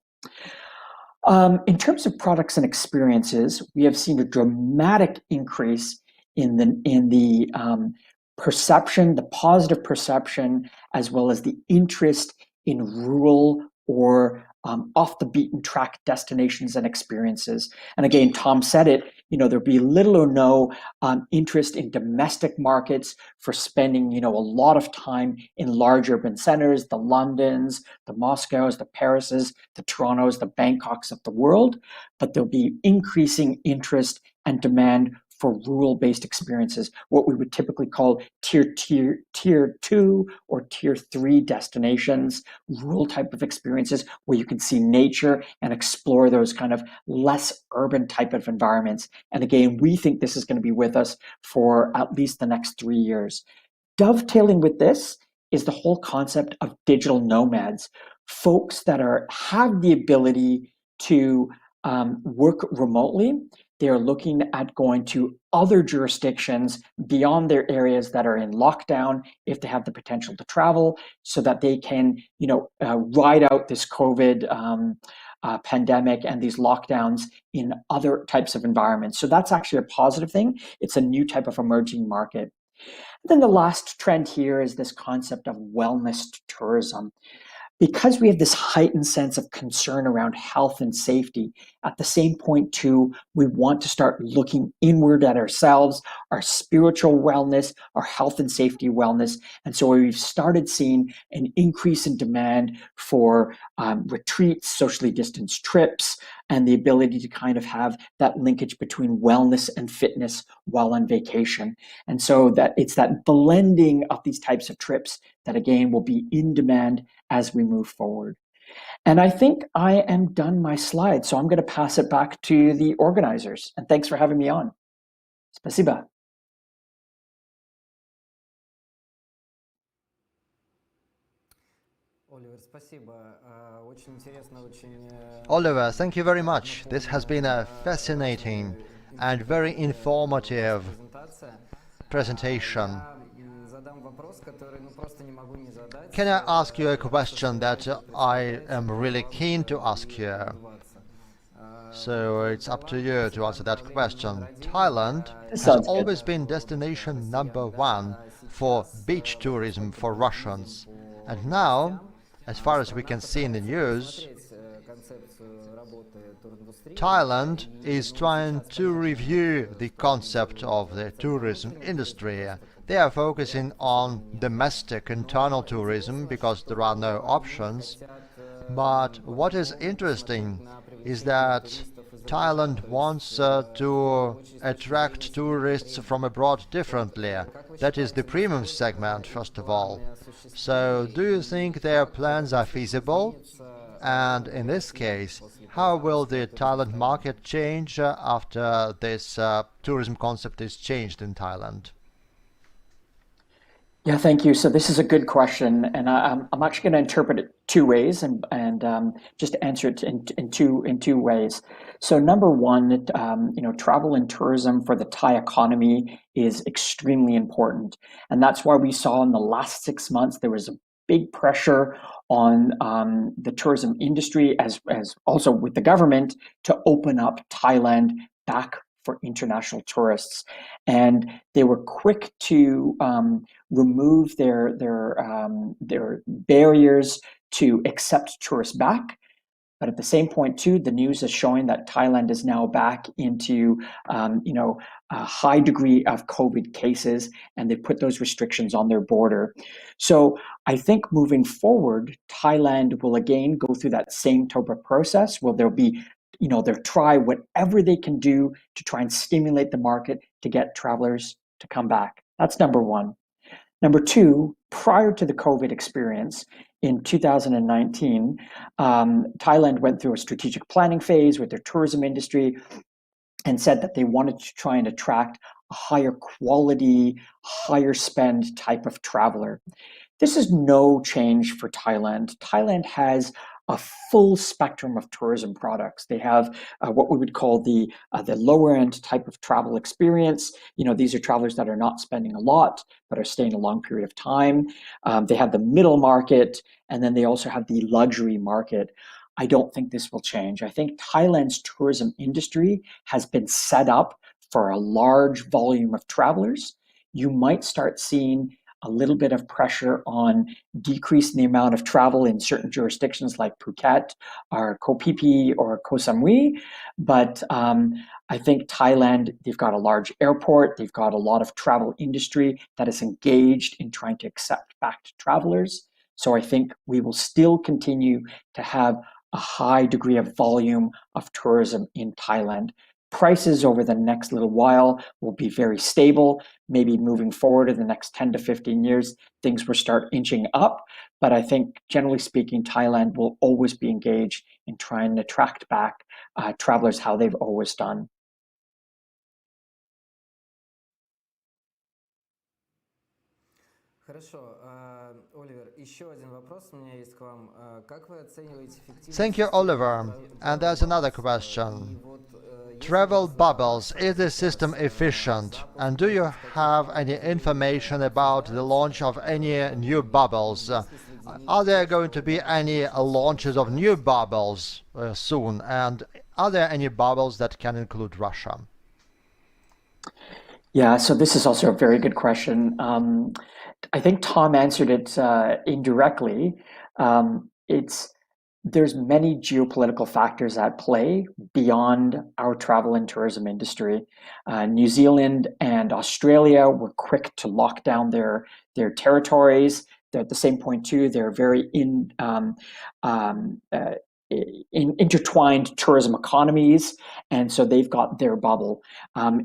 In terms of products and experiences, we have seen a dramatic increase in the perception, the positive perception, as well as the interest in rural or off the beaten track destinations and experiences. And again, Tom said it, there'll be little or no interest in domestic markets for spending, a lot of time in large urban centers, the Londons, the Moscows, the Parises, the Torontos, the Bangkoks of the world, but there'll be increasing interest and demand for rural-based experiences, what we would typically call tier 2 or tier 3 destinations, rural type of experiences where you can see nature and explore those kind of less urban type of environments. And again, we think this is going to be with us for at least the next 3 years. Dovetailing with this is the whole concept of digital nomads, folks that have the ability to work remotely. They're looking at going to other jurisdictions beyond their areas that are in lockdown if they have the potential to travel so that they can, ride out this COVID pandemic and these lockdowns in other types of environments. So that's actually a positive thing. It's a new type of emerging market. And then the last trend here is this concept of wellness tourism. Because we have this heightened sense of concern around health and safety, at the same point too, we want to start looking inward at ourselves, our spiritual wellness, our health and safety wellness. And so we've started seeing an increase in demand for retreats, socially distanced trips, and the ability to kind of have that linkage between wellness and fitness while on vacation. And so that it's that blending of these types of trips that again will be in demand as we move forward. And I think I am done my slides, so I'm going to pass it back to the organizers. And thanks for having me on. Спасибо. Oliver, thank you very much. This has been a fascinating and very informative presentation. Can I ask you a question that I am really keen to ask you? So it's up to you to answer that question. Thailand has Sounds good. always been destination number one for beach tourism for Russians. And now, as far as we can see in the news, Thailand is trying to review the concept of the tourism industry. They are focusing on domestic internal tourism because there are no options. But what is interesting is that Thailand wants to attract tourists from abroad differently. That is the premium segment, first of all. So, do you think their plans are feasible? And in this case, how will the Thailand market change after this tourism concept is changed in Thailand? Yeah, thank you. So this is a good question, and I'm actually going to interpret it two ways, and just answer it in two ways. So number one, travel and tourism for the Thai economy is extremely important, and that's why we saw in the last 6 months there was a big pressure on the tourism industry as also with the government to open up Thailand back for international tourists, and they were quick to remove their barriers to accept tourists back. But at the same point, too, the news is showing that Thailand is now back into, a high degree of COVID cases, and they put those restrictions on their border. So I think moving forward, Thailand will again go through that same type of process where there'll be, they'll try whatever they can do to try and stimulate the market to get travelers to come back. That's number one. Number two, prior to the COVID experience in 2019, Thailand went through a strategic planning phase with their tourism industry and said that they wanted to try and attract a higher quality, higher spend type of traveler. This is no change for Thailand. Thailand has a full spectrum of tourism products. They have what we would call the lower end type of travel experience. These are travelers that are not spending a lot, but are staying a long period of time. They have the middle market, and then they also have the luxury market. I don't think this will change. I think Thailand's tourism industry has been set up for a large volume of travelers. You might start seeing a little bit of pressure on decreasing the amount of travel in certain jurisdictions like Phuket or Koh Phi Phi or Koh Samui. But I think Thailand, they've got a large airport, they've got a lot of travel industry that is engaged in trying to accept back to travelers. So I think we will still continue to have a high degree of volume of tourism in Thailand. Prices over the next little while will be very stable. Maybe moving forward in the next 10 to 15 years, things will start inching up. But I think, generally speaking, Thailand will always be engaged in trying to attract back travelers how they've always done. Thank you, Oliver. And there's another question. Travel bubbles, is the system efficient? And do you have any information about the launch of any new bubbles? Are there going to be any launches of new bubbles soon? And are there any bubbles that can include Russia? Yeah, so this is also a very good question. I think Tom answered it indirectly. It's There's many geopolitical factors at play beyond our travel and tourism industry. New Zealand and Australia were quick to lock down their territories. They're at the same point too. They're very um, uh, intertwined tourism economies, and so they've got their bubble.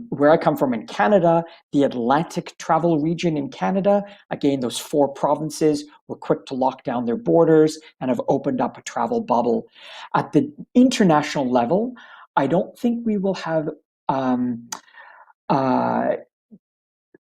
Where I come from in Canada, the Atlantic travel region in Canada, again, those four provinces were quick to lock down their borders and have opened up a travel bubble. At the international level, I don't think we will have. Uh,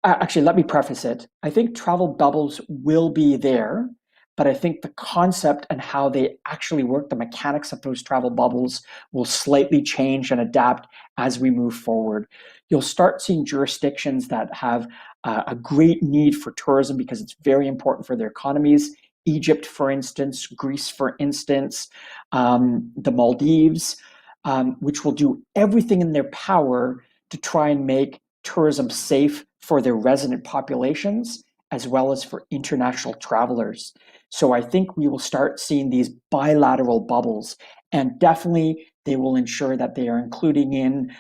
Actually, let me preface it. I think travel bubbles will be there, but I think the concept and how they actually work, the mechanics of those travel bubbles, will slightly change and adapt as we move forward. You'll start seeing jurisdictions that have a great need for tourism because it's very important for their economies. Egypt, for instance, Greece, for instance, the Maldives, which will do everything in their power to try and make tourism safe for their resident populations as well as for international travelers. So I think we will start seeing these bilateral bubbles, and definitely they will ensure that they are including in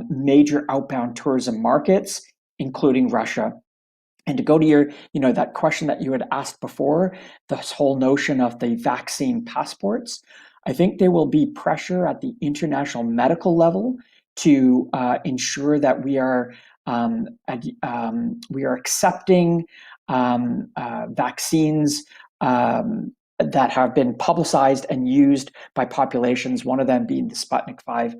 major outbound tourism markets, including Russia. And to go to your, that question that you had asked before, this whole notion of the vaccine passports, I think there will be pressure at the international medical level to ensure that we are accepting vaccines that have been publicized and used by populations. One of them being the Sputnik 5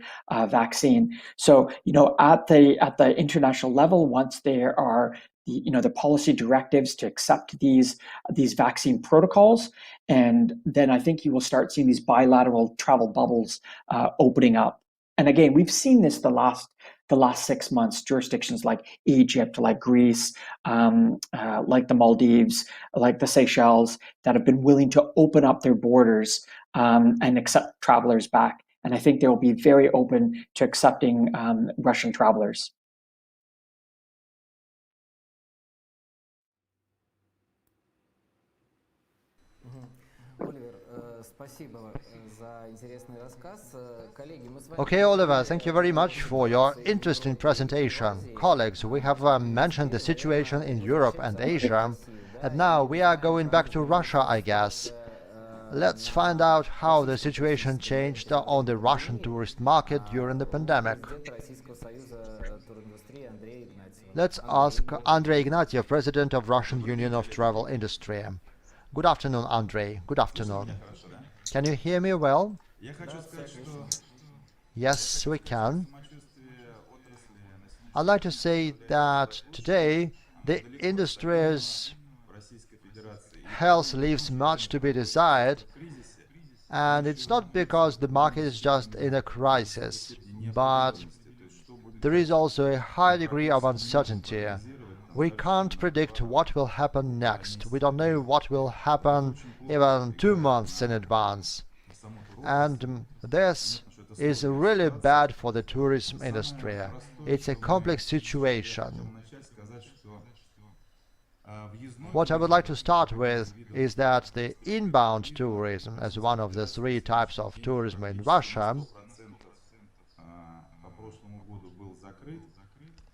vaccine. So, at the international level, once there are the policy directives to accept these vaccine protocols, and then I think you will start seeing these bilateral travel bubbles opening up. And again, we've seen this the last 6 months. Jurisdictions like Egypt, like Greece, like the Maldives, like the Seychelles, that have been willing to open up their borders and accept travelers back. And I think they will be very open to accepting Russian travelers. Okay, Oliver, thank you very much for your interesting presentation. Colleagues, we have mentioned the situation in Europe and Asia, and now we are going back to Russia, I guess. Let's find out how the situation changed on the Russian tourist market during the pandemic. Let's ask Andrei Ignatiev, President of Russian Union of Travel Industry. Good afternoon, Andrei. Good afternoon. Can you hear me well? Yes, we can. I'd like to say that today the industry's health leaves much to be desired, and it's not because the market is just in a crisis, but there is also a high degree of uncertainty. We can't predict what will happen next. We don't know what will happen even 2 months in advance. And this is really bad for the tourism industry. It's a complex situation. What I would like to start with is that the inbound tourism, as one of the 3 types of tourism in Russia,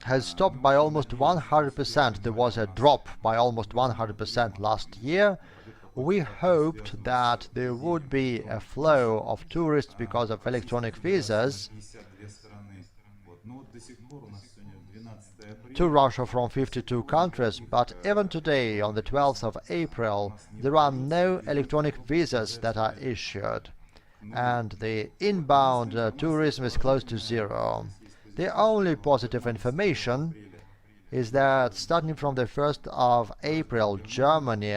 has stopped by almost 100%. There was a drop by almost 100% last year. We hoped that there would be a flow of tourists because of electronic visas to Russia from 52 countries, but even today, on the 12th of April, there are no electronic visas that are issued, and the inbound tourism is close to zero. The only positive information is that starting from the 1st of April, Germany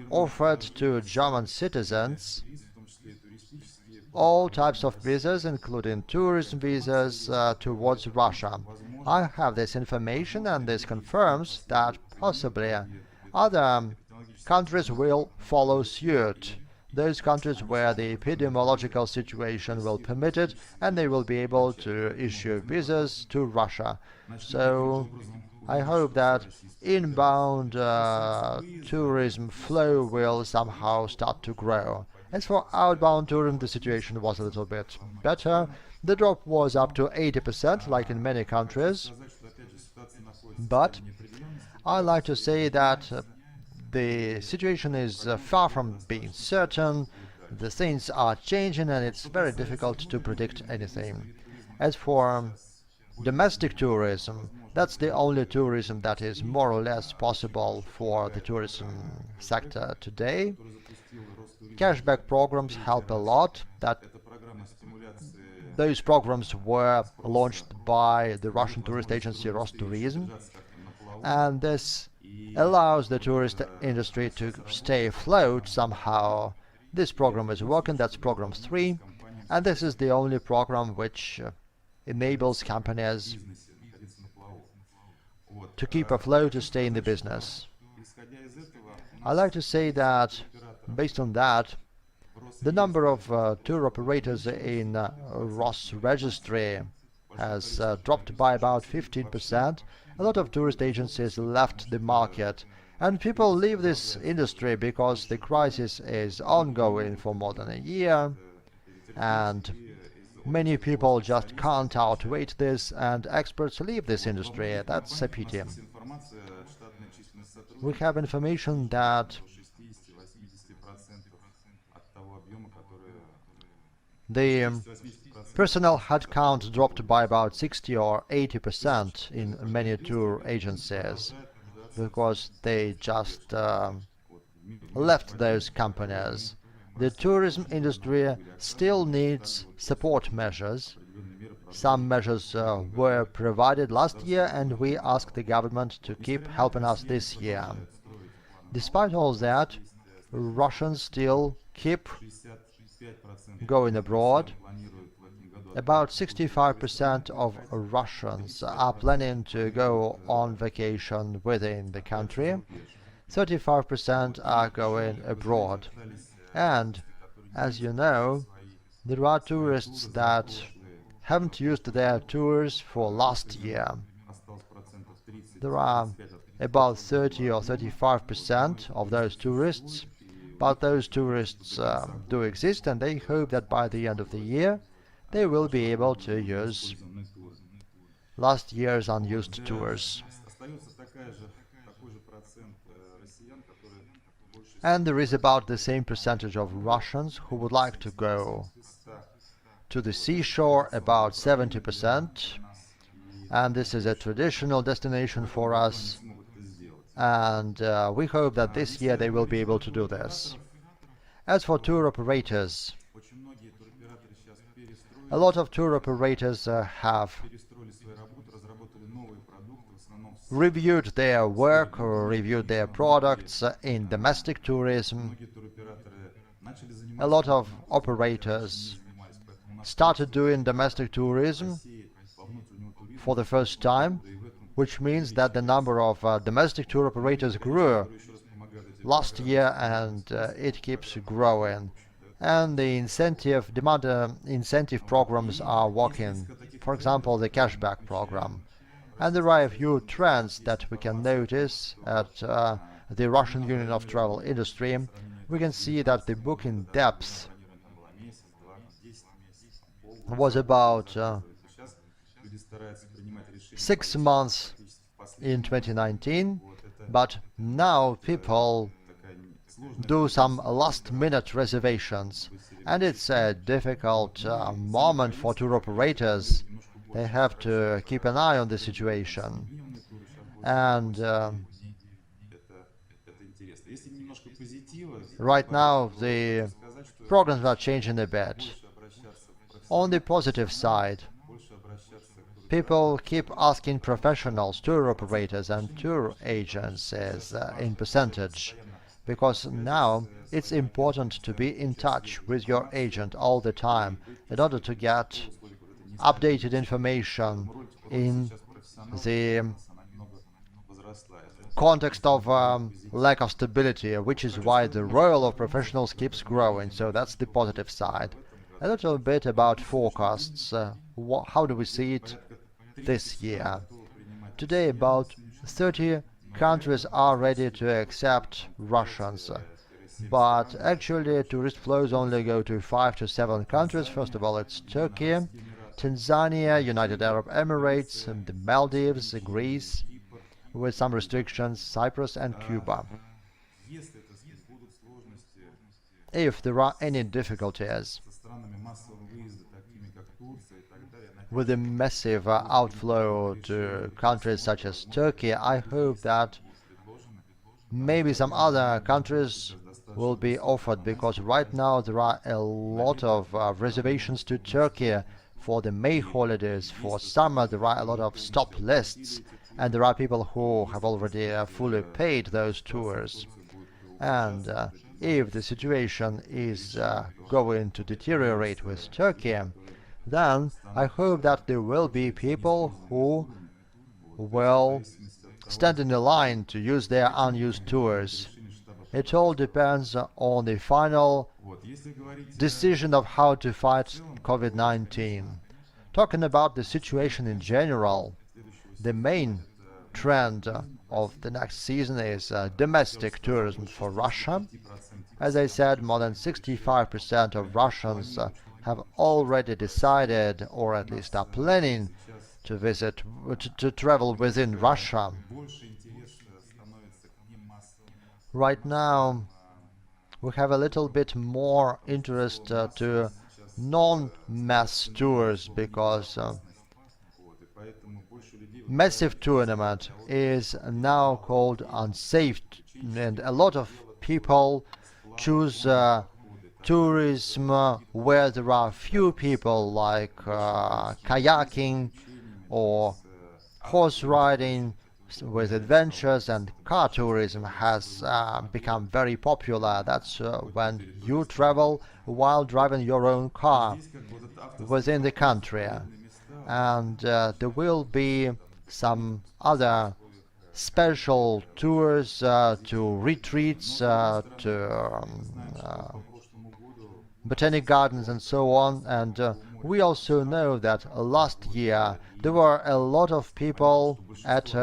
offered to German citizens all types of visas, including tourism visas, towards Russia. I have this information, and this confirms that possibly other countries will follow suit. Those countries where the epidemiological situation will permit it, and they will be able to issue visas to Russia. So I hope that inbound tourism flow will somehow start to grow. As for outbound tourism, the situation was a little bit better. The drop was up to 80%, like in many countries. But I like to say that the situation is far from being certain. The things are changing, and it's very difficult to predict anything. As for domestic tourism, that's the only tourism that is more or less possible for the tourism sector today. Cashback programs help a lot. Those programs were launched by the Russian tourist agency Rostourism, and this allows the tourist industry to stay afloat somehow. This program is working, that's program 3, and this is the only program which enables companies to keep afloat, to stay in the business. I like to say that, based on that, the number of tour operators in Ross registry has dropped by about 15%. A lot of tourist agencies left the market, and people leave this industry because the crisis is ongoing for more than a year, and many people just can't outwait this, and experts leave this industry. That's a pity. We have information that the personnel headcount dropped by about 60 or 80% in many tour agencies because they just left those companies. The tourism industry still needs support measures. Some measures were provided last year, and we ask the government to keep helping us this year. Despite all that, Russians still keep going abroad. About 65% of Russians are planning to go on vacation within the country. 35% are going abroad. And, as you know, there are tourists that haven't used their tours for last year. There are about 30 or 35% of those tourists, but those tourists do exist, and they hope that by the end of the year they will be able to use last year's unused tours. And there is about the same percentage of Russians who would like to go to the seashore, about 70%, and this is a traditional destination for us, and we hope that this year they will be able to do this. As for tour operators, a lot of tour operators have reviewed their work or reviewed their products in domestic tourism. A lot of operators started doing domestic tourism for the first time, which means that the number of domestic tour operators grew last year, and it keeps growing. And the incentive programs are working. For example, the cashback program. And there are a few trends that we can notice at the Russian Union of Travel Industry. We can see that the booking depth was about 6 months in 2019, but now people do some last-minute reservations, and it's a difficult moment for tour operators. They have to keep an eye on the situation, and right now the programs are changing a bit. On the positive side, people keep asking professionals, tour operators and tour agencies in percentage, because now it's important to be in touch with your agent all the time in order to get updated information in the context of lack of stability, which is why the role of professionals keeps growing. So that's the positive side. A little bit about forecasts. How do we see it this year? Today, about 30 countries are ready to accept Russians, but actually tourist flows only go to 5 to 7 countries. First of all, it's Turkey, Tanzania, United Arab Emirates, and the Maldives, Greece, with some restrictions, Cyprus and Cuba. If there are any difficulties with the massive outflow to countries such as Turkey, I hope that maybe some other countries will be offered, because right now there are a lot of reservations to Turkey for the May holidays. For summer there are a lot of stop lists, and there are people who have already fully paid those tours. And if the situation is going to deteriorate with Turkey, then I hope that there will be people who will stand in the line to use their unused tours. It all depends on the final decision of how to fight COVID-19. Talking about the situation in general, the main trend of the next season is domestic tourism for Russia. As I said, more than 65% of Russians have already decided, or at least are planning, to visit, to travel within Russia. Right now, we have a little bit more interest to non-mass tours because massive tournament is now called unsafe, and a lot of people choose tourism where there are few people, like kayaking or horse riding with adventures, and car tourism has become very popular. That's when you travel while driving your own car within the country. And there will be some other special tours to retreats, to botanic gardens and so on. And we also know that last year there were a lot of people at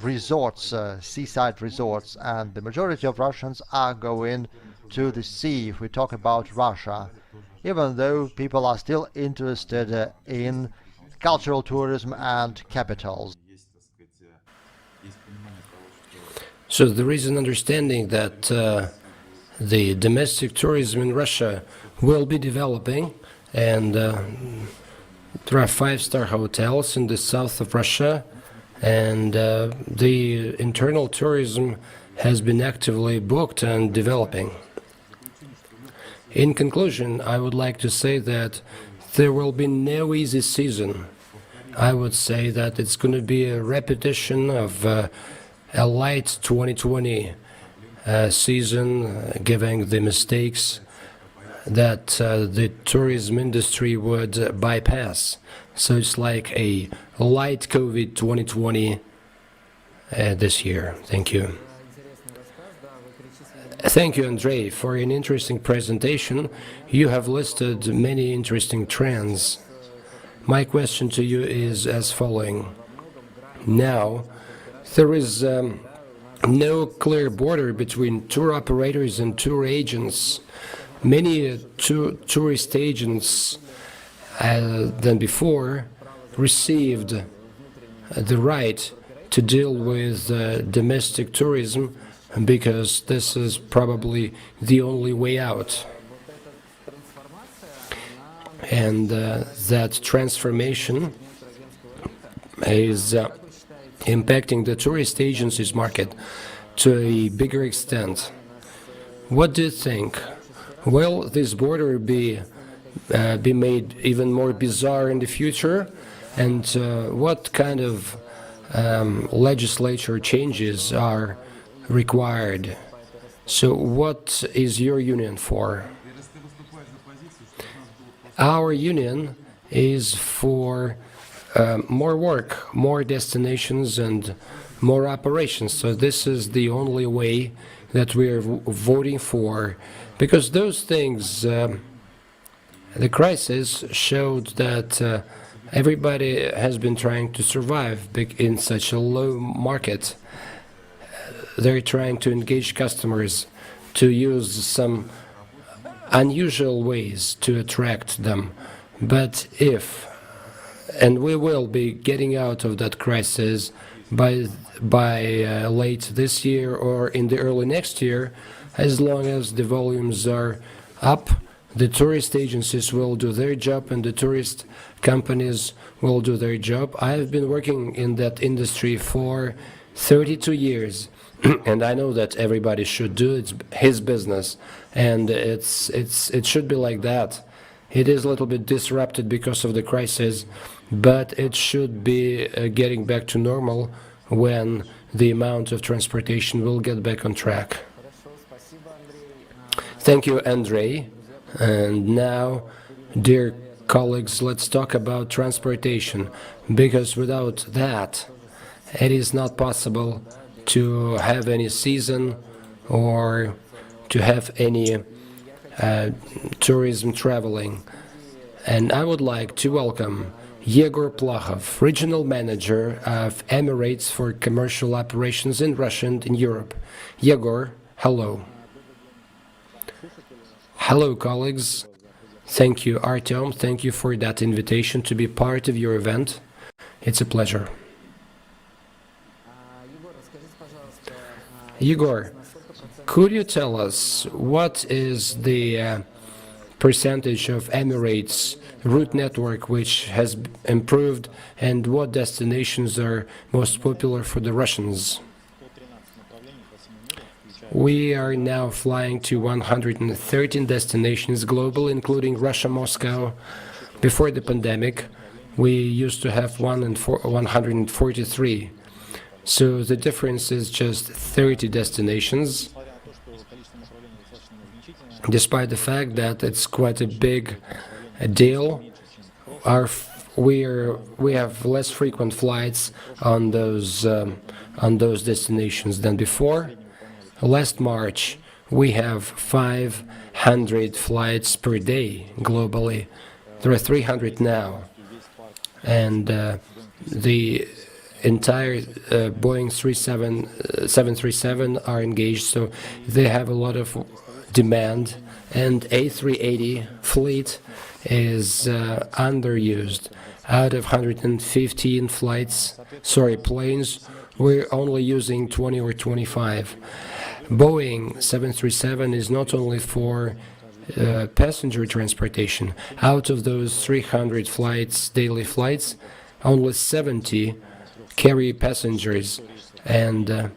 resorts, seaside resorts, and the majority of Russians are going to the sea if we talk about Russia, even though people are still interested in cultural tourism and capitals. So there is an understanding that the domestic tourism in Russia will be developing, and there are five-star hotels in the south of Russia, and the internal tourism has been actively booked and developing. In conclusion, I would like to say that there will be no easy season. I would say that it's going to be a repetition of a light 2020 season, given the mistakes that the tourism industry would bypass. So it's like a light COVID 2020 this year. Thank you. Thank you, Andrei, for an interesting presentation. You have listed many interesting trends. My question to you is as following. Now, there is no clear border between tour operators and tour agents. Many tourist agents than before received the right to deal with domestic tourism because this is probably the only way out. And that transformation is impacting the tourist agencies market to a bigger extent. What do you think? Will this border be made even more bizarre in the future? And what kind of legislature changes are required? So what is your union for? Our union is for more work, more destinations, and more operations. So this is the only way that we are voting for, because those things, the crisis showed that everybody has been trying to survive in such a low market. They're trying to engage customers, to use some unusual ways to attract them. But if, and we will be getting out of that crisis by late this year or in the early next year, as long as the volumes are up, the tourist agencies will do their job and the tourist companies will do their job. I have been working in that industry for 32 years. And I know that everybody should do his business, and it should be like that. It is a little bit disrupted because of the crisis, but it should be getting back to normal when the amount of transportation will get back on track. Thank you, Andrei. And now, dear colleagues, let's talk about transportation, because without that, it is not possible to have any season or to have any tourism traveling. And I would like to welcome Yegor Plachov, Regional Manager of Emirates for Commercial Operations in Russia and in Europe. Yegor, hello. Hello, colleagues. Thank you, Artyom. Thank you for that invitation to be part of your event. It's a pleasure. Yegor, could you tell us what is the percentage of Emirates route network which has improved, and what destinations are most popular for the Russians? We are now flying to 113 destinations globally, including Russia, Moscow. Before the pandemic, we used to have 143. So the difference is just 30 destinations, despite the fact that it's quite a big deal. We have less frequent flights on those destinations than before. Last March, we have 500 flights per day globally. There are 300 now, and the entire Boeing 737 are engaged, so they have a lot of demand, and A380 fleet is underused. Out of 115 planes, we're only using 20 or 25. Boeing 737 is not only for passenger transportation. Out of those 300 daily flights, only 70 carry passengers, and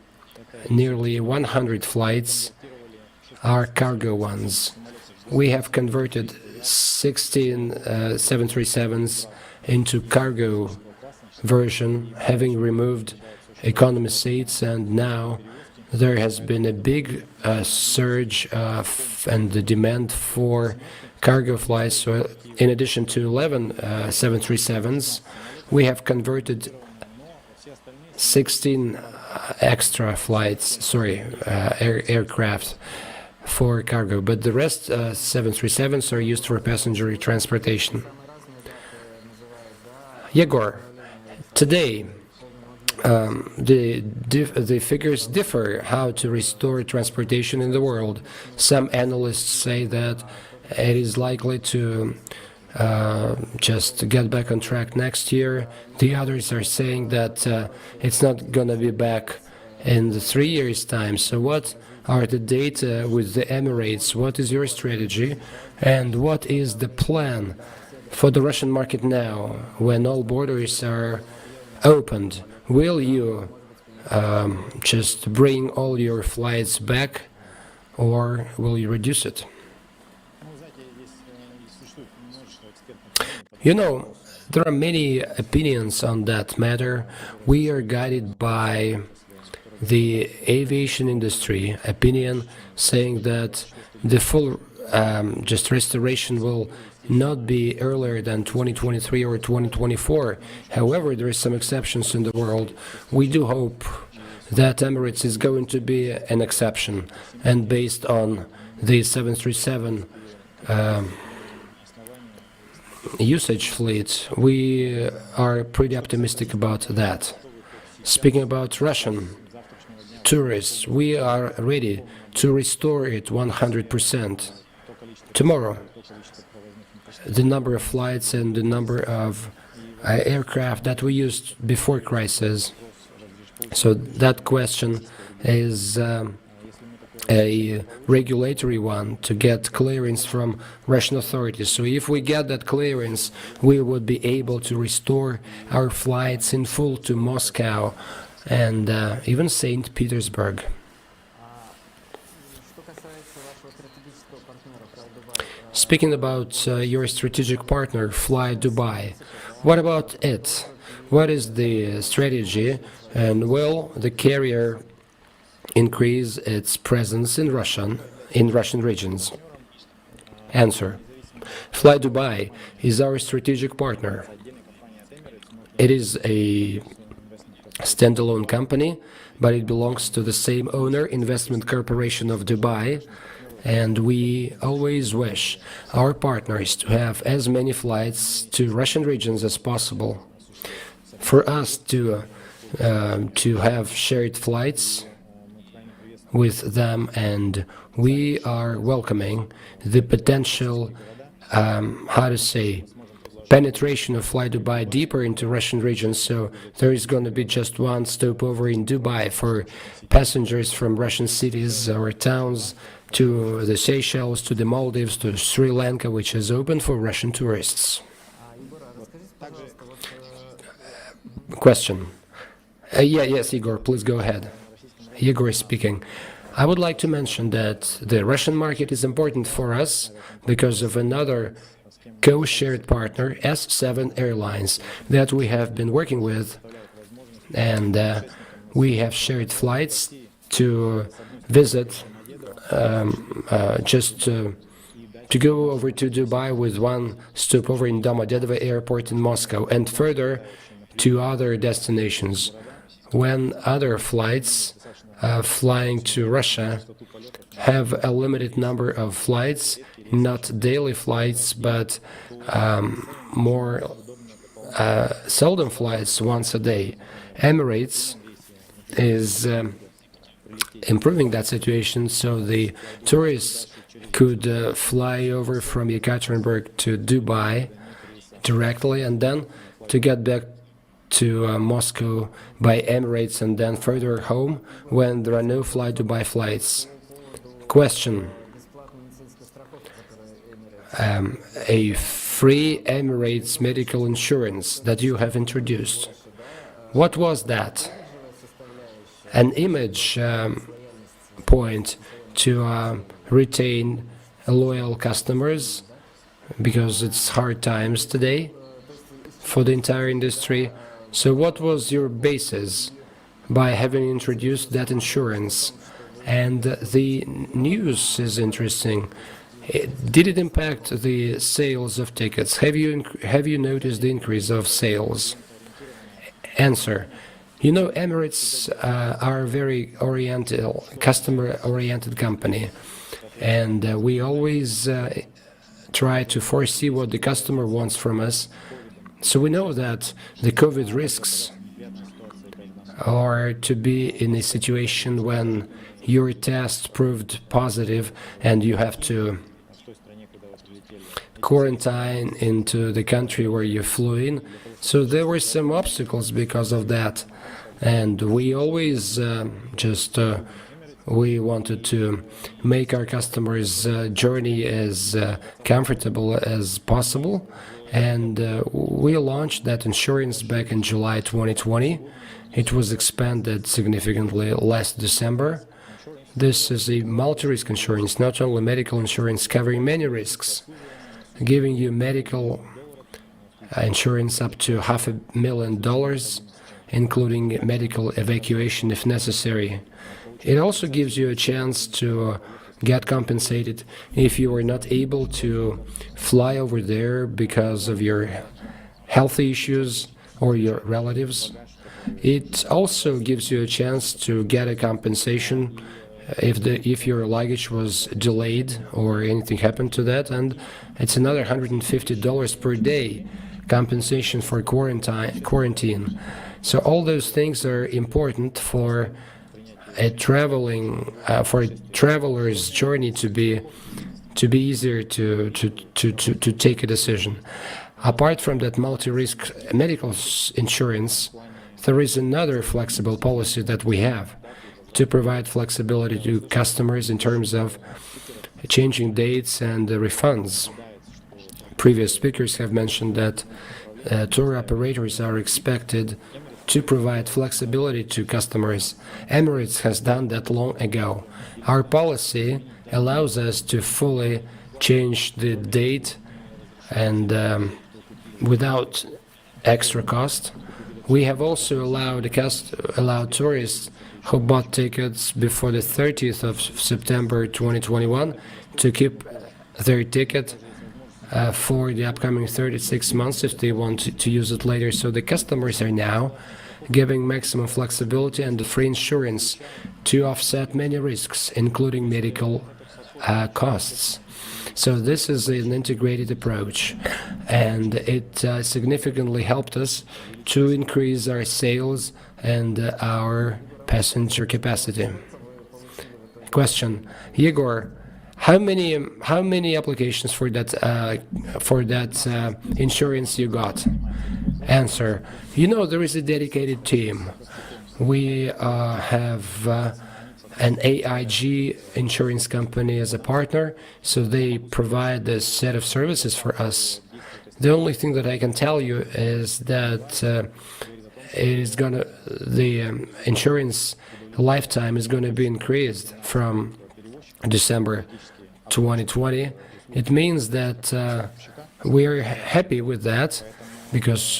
nearly 100 flights are cargo ones. We have converted 16 737s into cargo version, having removed economy seats, and now there has been a big surge and the demand for cargo flights. So in addition to 11 737s, we have converted 16 extra aircraft for cargo, but the rest 737s are used for passenger transportation. Yegor, today the figures differ how to restore transportation in the world. Some analysts say that it is likely to just get back on track next year. The others are saying that it's not going to be back in the 3 years' time. So what are the data with the Emirates? What is your strategy? And what is the plan for the Russian market now, when all borders are opened? Will you just bring all your flights back, or will you reduce it? You know, there are many opinions on that matter. We are guided by the aviation industry opinion, saying that the full just restoration will not be earlier than 2023 or 2024. However, there are some exceptions in the world. We do hope that Emirates is going to be an exception, and based on the 737 usage fleet, we are pretty optimistic about that. Speaking about Russian tourists, we are ready to restore it 100%. Tomorrow, the number of flights and the number of aircraft that we used before crisis. So that question is a regulatory one, to get clearance from Russian authorities. So if we get that clearance, we would be able to restore our flights in full to Moscow and even St. Petersburg. Speaking about your strategic partner, Fly Dubai, what about it? What is the strategy, and will the carrier increase its presence in Russian regions? Answer. Fly Dubai is our strategic partner. It is a standalone company, but it belongs to the same owner, Investment Corporation of Dubai, and we always wish our partners to have as many flights to Russian regions as possible. For us to have shared flights with them, and we are welcoming the potential, penetration of Fly Dubai deeper into Russian regions. So there is going to be just one stopover in Dubai for passengers from Russian cities or towns to the Seychelles, to the Maldives, to Sri Lanka, which is open for Russian tourists. Question. Yes, Igor, please go ahead. Igor is speaking. I would like to mention that the Russian market is important for us because of another co-shared partner, S7 Airlines, that we have been working with, and we have shared flights to visit, to go over to Dubai with one stopover in Domodedovo Airport in Moscow, and further to other destinations. When other flights flying to Russia have a limited number of flights, not daily flights, but more seldom flights once a day. Emirates is improving that situation, so the tourists could fly over from Yekaterinburg to Dubai directly, and then to get back to Moscow by Emirates, and then further home when there are no Fly Dubai flights. Question. A free Emirates medical insurance that you have introduced. What was that? An image point to retain loyal customers, because it's hard times today for the entire industry. So what was your basis by having introduced that insurance? And the news is interesting. Did it impact the sales of tickets? Have you noticed the increase of sales? Answer. You know, Emirates are a very customer-oriented company, and we always try to foresee what the customer wants from us. So we know that the COVID risks are to be in a situation when your test proved positive and you have to quarantine into the country where you flew in. So there were some obstacles because of that, and we always we wanted to make our customers' journey as comfortable as possible, and we launched that insurance back in July 2020. It was expanded significantly last December. This is a multi-risk insurance, not only medical insurance, covering many risks, giving you medical insurance up to $500,000, including medical evacuation if necessary. It also gives you a chance to get compensated if you are not able to fly over there because of your health issues or your relatives. It also gives you a chance to get a compensation if your luggage was delayed or anything happened to that, and it's another $150 per day compensation for quarantine. So all those things are important for a traveler's journey to be easier to take a decision. Apart from that multi-risk medical insurance, there is another flexible policy that we have to provide flexibility to customers in terms of changing dates and refunds. Previous speakers have mentioned that tour operators are expected to provide flexibility to customers. Emirates has done that long ago. Our policy allows us to fully change the date and without extra cost. We have also allowed tourists who bought tickets before the 30th of September 2021 to keep their ticket for the upcoming 36 months if they want to use it later. So the customers are now giving maximum flexibility and free insurance to offset many risks, including medical costs. So this is an integrated approach, and it significantly helped us to increase our sales and our passenger capacity. Question, Yegor, how many applications for that insurance you got? Answer, there is a dedicated team. We have an AIG insurance company as a partner, so they provide this set of services for us. The only thing that I can tell you is that the insurance lifetime is going to be increased from December 2020. It means that we are happy with that, because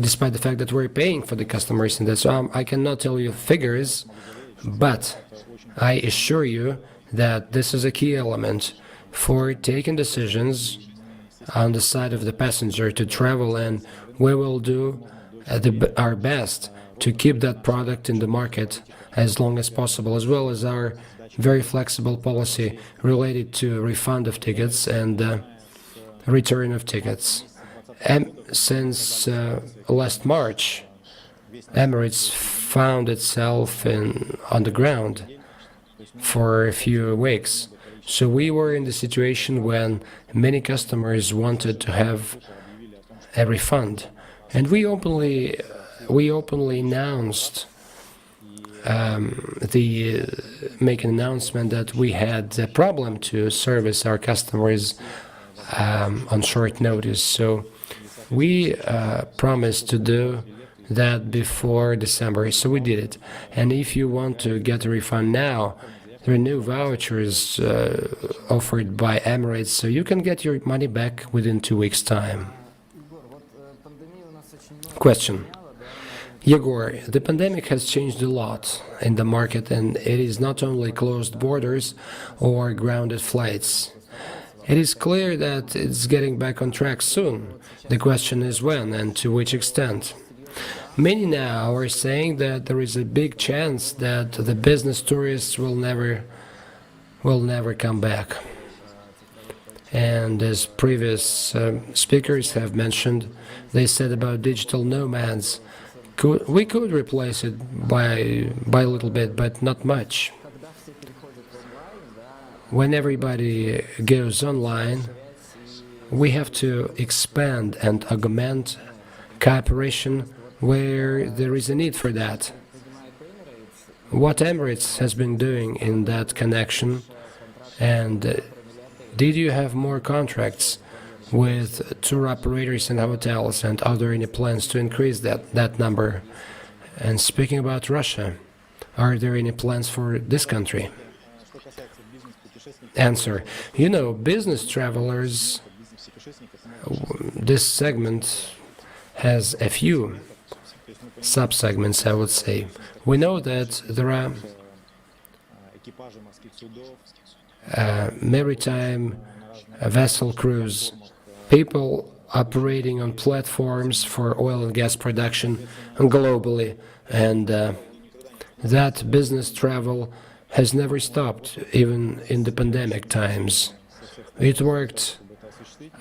despite the fact that we're paying for the customers, and that's I cannot tell you figures, but I assure you that this is a key element for taking decisions on the side of the passenger to travel, and we will do our best to keep that product in the market as long as possible, as well as our very flexible policy related to refund of tickets and return of tickets. Since last March, Emirates found itself on the ground for a few weeks. So we were in the situation when many customers wanted to have a refund, and we openly announced make an announcement that we had a problem to service our customers on short notice. So we promised to do that before December, so we did it. And if you want to get a refund now, there are new vouchers offered by Emirates, so you can get your money back within 2 weeks' time. Question. Yegor, the pandemic has changed a lot in the market, and it is not only closed borders or grounded flights. It is clear that it's getting back on track soon. The question is when and to which extent. Many now are saying that there is a big chance that the business tourists will never come back. And as previous speakers have mentioned, they said about digital nomads, we could replace it by a little bit, but not much. When everybody goes online, we have to expand and augment cooperation where there is a need for that. What Emirates has been doing in that connection, and did you have more contracts with tour operators and hotels, and are there any plans to increase that number? And speaking about Russia, are there any plans for this country? Answer. Business travelers, this segment has a few sub-segments, I would say. We know that there are maritime vessel crews, people operating on platforms for oil and gas production globally, and that business travel has never stopped, even in the pandemic times. It worked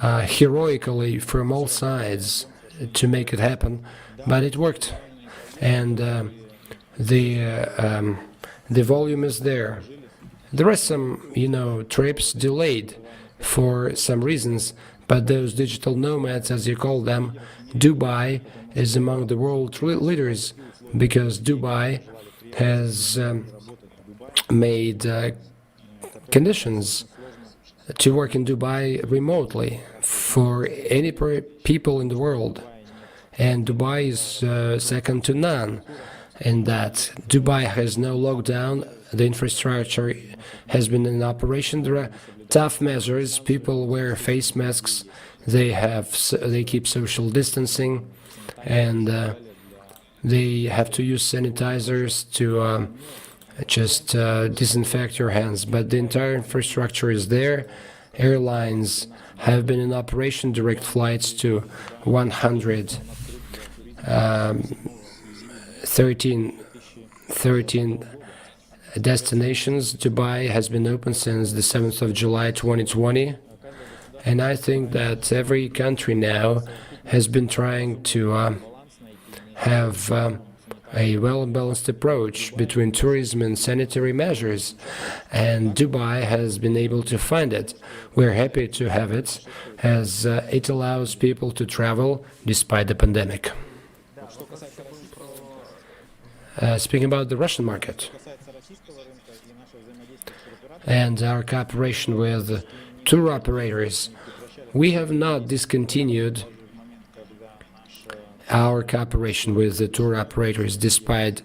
heroically from all sides to make it happen, but it worked, and the volume is there. There are some, trips delayed for some reasons, but those digital nomads, as you call them, Dubai is among the world leaders, because Dubai has made conditions to work in Dubai remotely for any people in the world. And Dubai is second to none in that. Dubai has no lockdown, the infrastructure has been in operation, there are tough measures, people wear face masks, they keep social distancing, and They have to use sanitizers to just disinfect your hands, but the entire infrastructure is there. Airlines have been in operation, direct flights to 113 destinations. Dubai has been open since the 7th of July 2020, and I think that every country now has been trying to have a well-balanced approach between tourism and sanitary measures, and Dubai has been able to find it. We're happy to have it, as it allows people to travel despite the pandemic. Speaking about the Russian market and our cooperation with tour operators, we have not discontinued our cooperation with the tour operators despite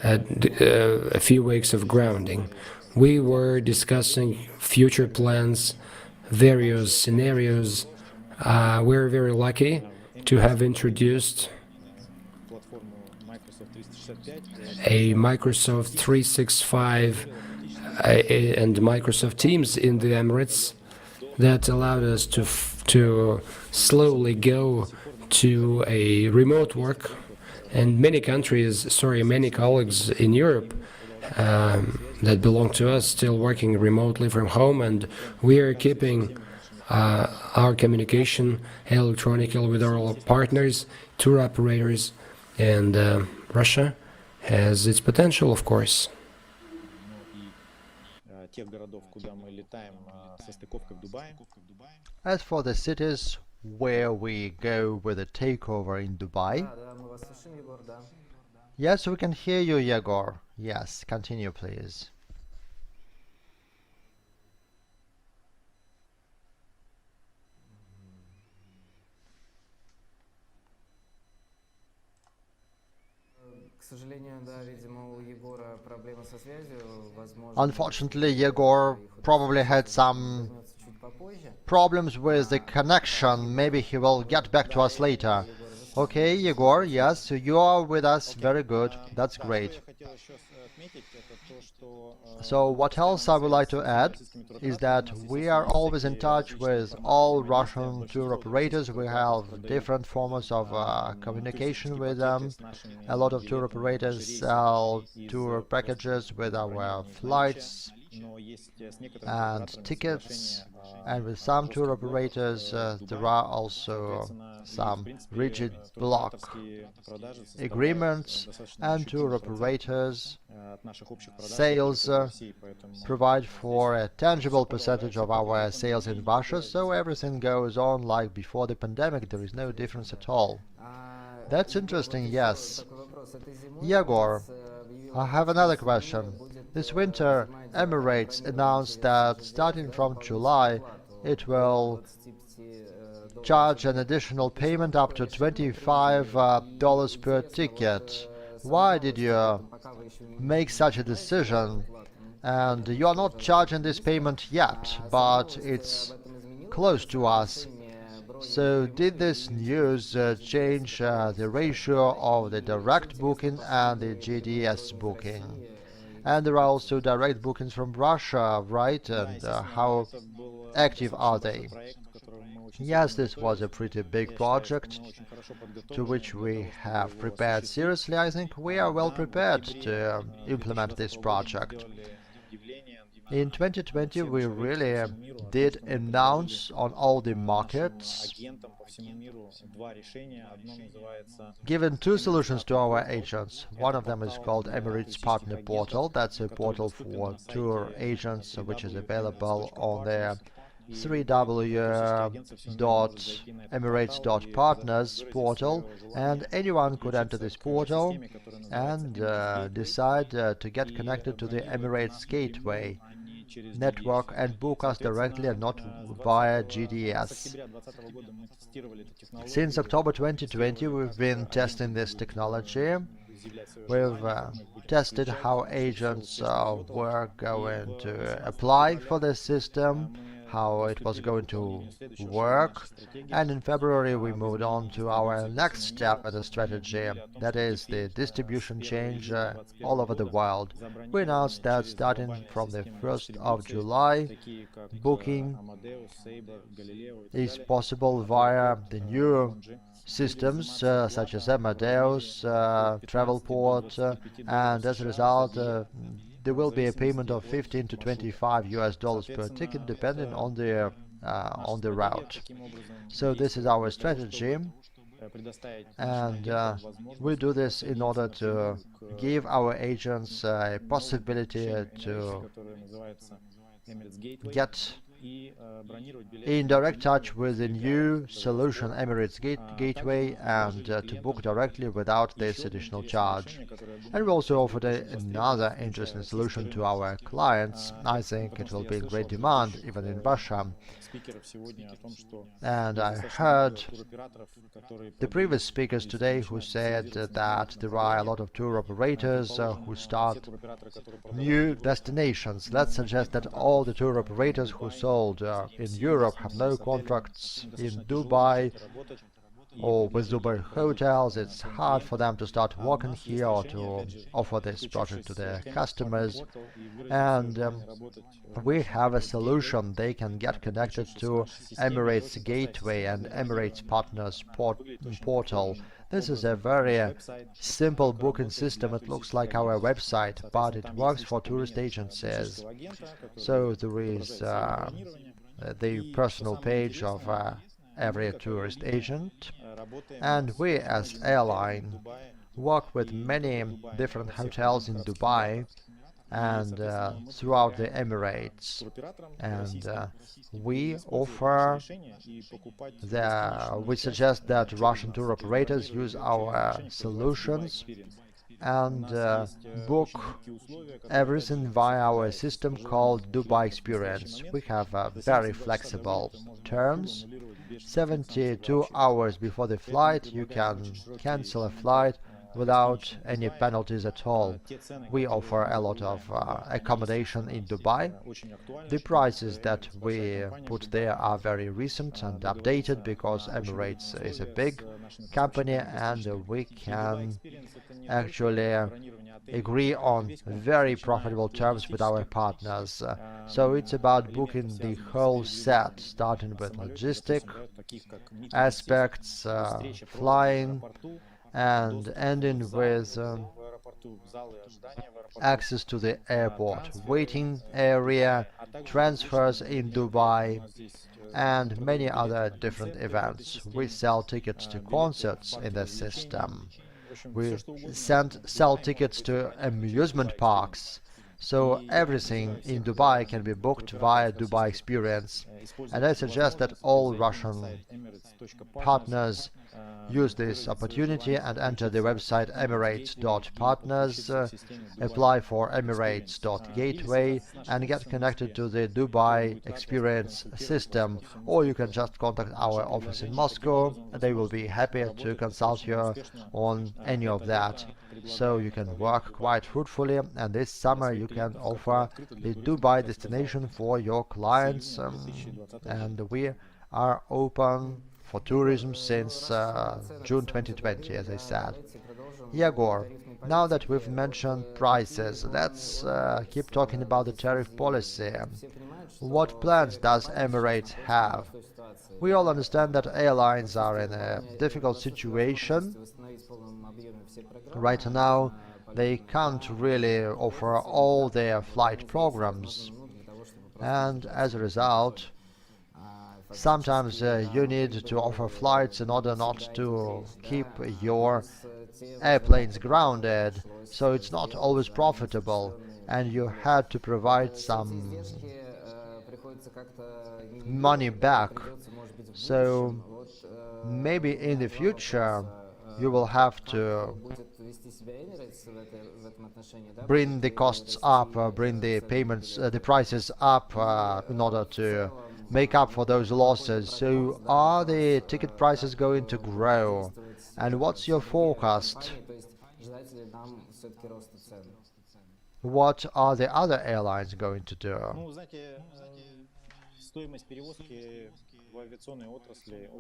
a few weeks of grounding. We were discussing future plans, various scenarios. We're very lucky to have introduced a Microsoft 365 and Microsoft Teams in the Emirates that allowed us to slowly go to a remote work, and many colleagues in Europe that belong to us still working remotely from home, and we are keeping our communication electronically with our partners, tour operators, and Russia has its potential, of course. As for the cities where we go with a takeover in Dubai, yes, we can hear you, Yegor. Yes, continue, please. Unfortunately, Yegor probably had some problems with the connection. Maybe he will get back to us later. Okay, Yegor, yes, so you are with us. Very good. That's great. So what else I would like to add is that we are always in touch with all Russian tour operators. We have different forms of communication with them. A lot of tour operators sell tour packages with our flights and tickets, and with some tour operators there are also some rigid block agreements, and tour operators sales provide for a tangible percentage of our sales in Russia, so everything goes on like before the pandemic. There is no difference at all. That's interesting, yes. Yegor, I have another question. This winter, Emirates announced that starting from July, it will charge an additional payment up to $25 per ticket. Why did you make such a decision? And you are not charging this payment yet, but it's close to us. So did this news change the ratio of the direct booking and the GDS booking? And there are also direct bookings from Russia, right? And how active are they? Yes, this was a pretty big project to which we have prepared seriously. I think we are well prepared to implement this project. In 2020, we really did announce on all the markets, given two solutions to our agents. One of them is called Emirates Partner Portal. That's a portal for tour agents which is available on the www.emirates.partners portal, and anyone could enter this portal and decide to get connected to the Emirates Gateway network and book us directly and not via GDS. Since October 2020, we've been testing this technology. We've tested how agents were going to apply for the system, how it was going to work. And in February we moved on to our next step in the strategy, that is the distribution change all over the world. We announced that starting from the 1st of July, booking is possible via the new systems such as Amadeus, Travelport, and as a result, there will be a payment of 15 to 25 US dollars per ticket, depending on the route. So this is our strategy, and we do this in order to give our agents a possibility to get in direct touch with the new solution Emirates Gateway and to book directly without this additional charge. And we also offered another interesting solution to our clients. I think it will be in great demand even in Russia. And I heard the previous speakers today who said that there are a lot of tour operators who start new destinations. Let's suggest that all the tour operators who sold in Europe have no contracts in Dubai or with Dubai hotels. It's hard for them to start working here or to offer this project to their customers. And we have a solution. They can get connected to Emirates Gateway and Emirates Partners portal. This is a very simple booking system. It looks like our website, but it works for tourist agencies. So there is the personal page of every tourist agent, and we as airline work with many different hotels in Dubai and throughout the Emirates, and we suggest that Russian tour operators use our solutions and book everything via our system called Dubai Experience. We have very flexible terms. 72 hours before the flight you can cancel a flight without any penalties at all. We offer a lot of accommodation in Dubai. The prices that we put there are very recent and updated because Emirates is a big company and we can actually agree on very profitable terms with our partners. So it's about booking the whole set, starting with logistic aspects, flying, and ending with access to the airport, waiting area, transfers in Dubai, and many other different events. We sell tickets to concerts in the system. We sell tickets to amusement parks. So everything in Dubai can be booked via Dubai Experience. And I suggest that all Russian partners use this opportunity and enter the website emirates.partners, apply for emirates.gateway and get connected to the Dubai Experience system, or you can just contact our office in Moscow. They will be happy to consult you on any of that. So you can work quite fruitfully, and this summer you can offer the Dubai destination for your clients, and we are open for tourism since June 2020, as I said. Yegor, now that we've mentioned prices, let's keep talking about the tariff policy. What plans does Emirates have? We all understand that airlines are in a difficult situation. Right now, they can't really offer all their flight programs, and as a result, sometimes you need to offer flights in order not to keep your airplanes grounded, so it's not always profitable, and you had to provide some money back. So maybe in the future you will have to bring the costs up, bring the payments, the prices up in order to make up for those losses. So are the ticket prices going to grow? And what's your forecast? What are the other airlines going to do?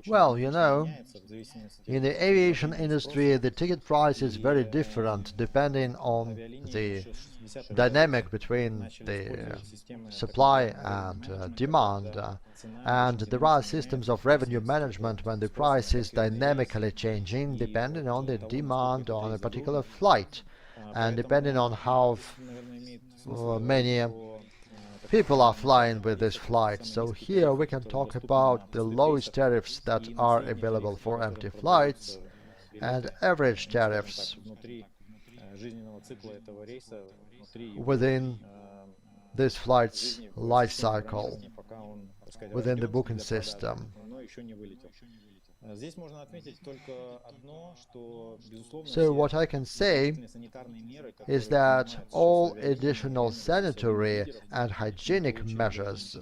Well, you know, in the aviation industry, the ticket price is very different depending on the dynamic between the supply and demand. And there are systems of revenue management when the price is dynamically changing depending on the demand on a particular flight and depending on how many people are flying with this flight. So here we can talk about the lowest tariffs that are available for empty flights and average tariffs within this flight's life cycle, within the booking system. So what I can say is that all additional sanitary and hygienic measures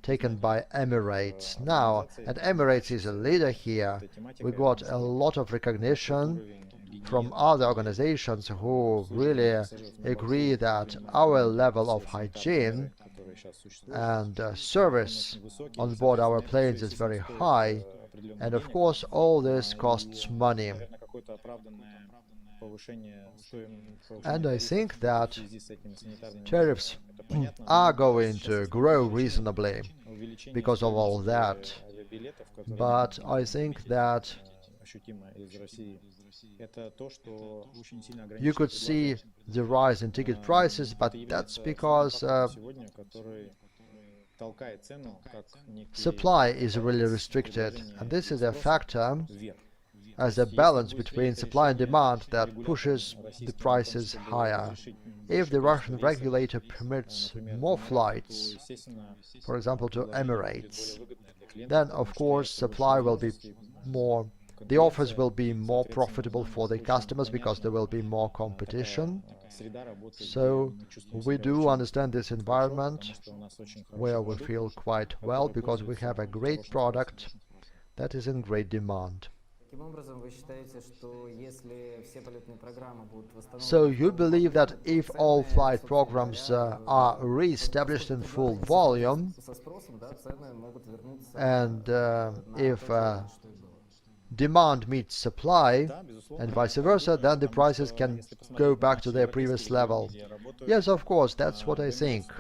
taken by Emirates now, and Emirates is a leader here. We got a lot of recognition from other organizations who really agree that our level of hygiene and service on board our planes is very high, and of course all this costs money. And I think that tariffs are going to grow reasonably because of all that. But I think that you could see the rise in ticket prices, but that's because supply is really restricted, and this is a factor as a balance between supply and demand that pushes the prices higher. If the Russian regulator permits more flights, for example to Emirates, then of course supply will be more, the offers will be more profitable for the customers because there will be more competition. So we do understand this environment where we feel quite well because we have a great product that is in great demand. So you believe that if all flight programs are re-established in full volume, and if demand meets supply, and vice versa, then the prices can go back to their previous level. Yes, of course, that's what I think.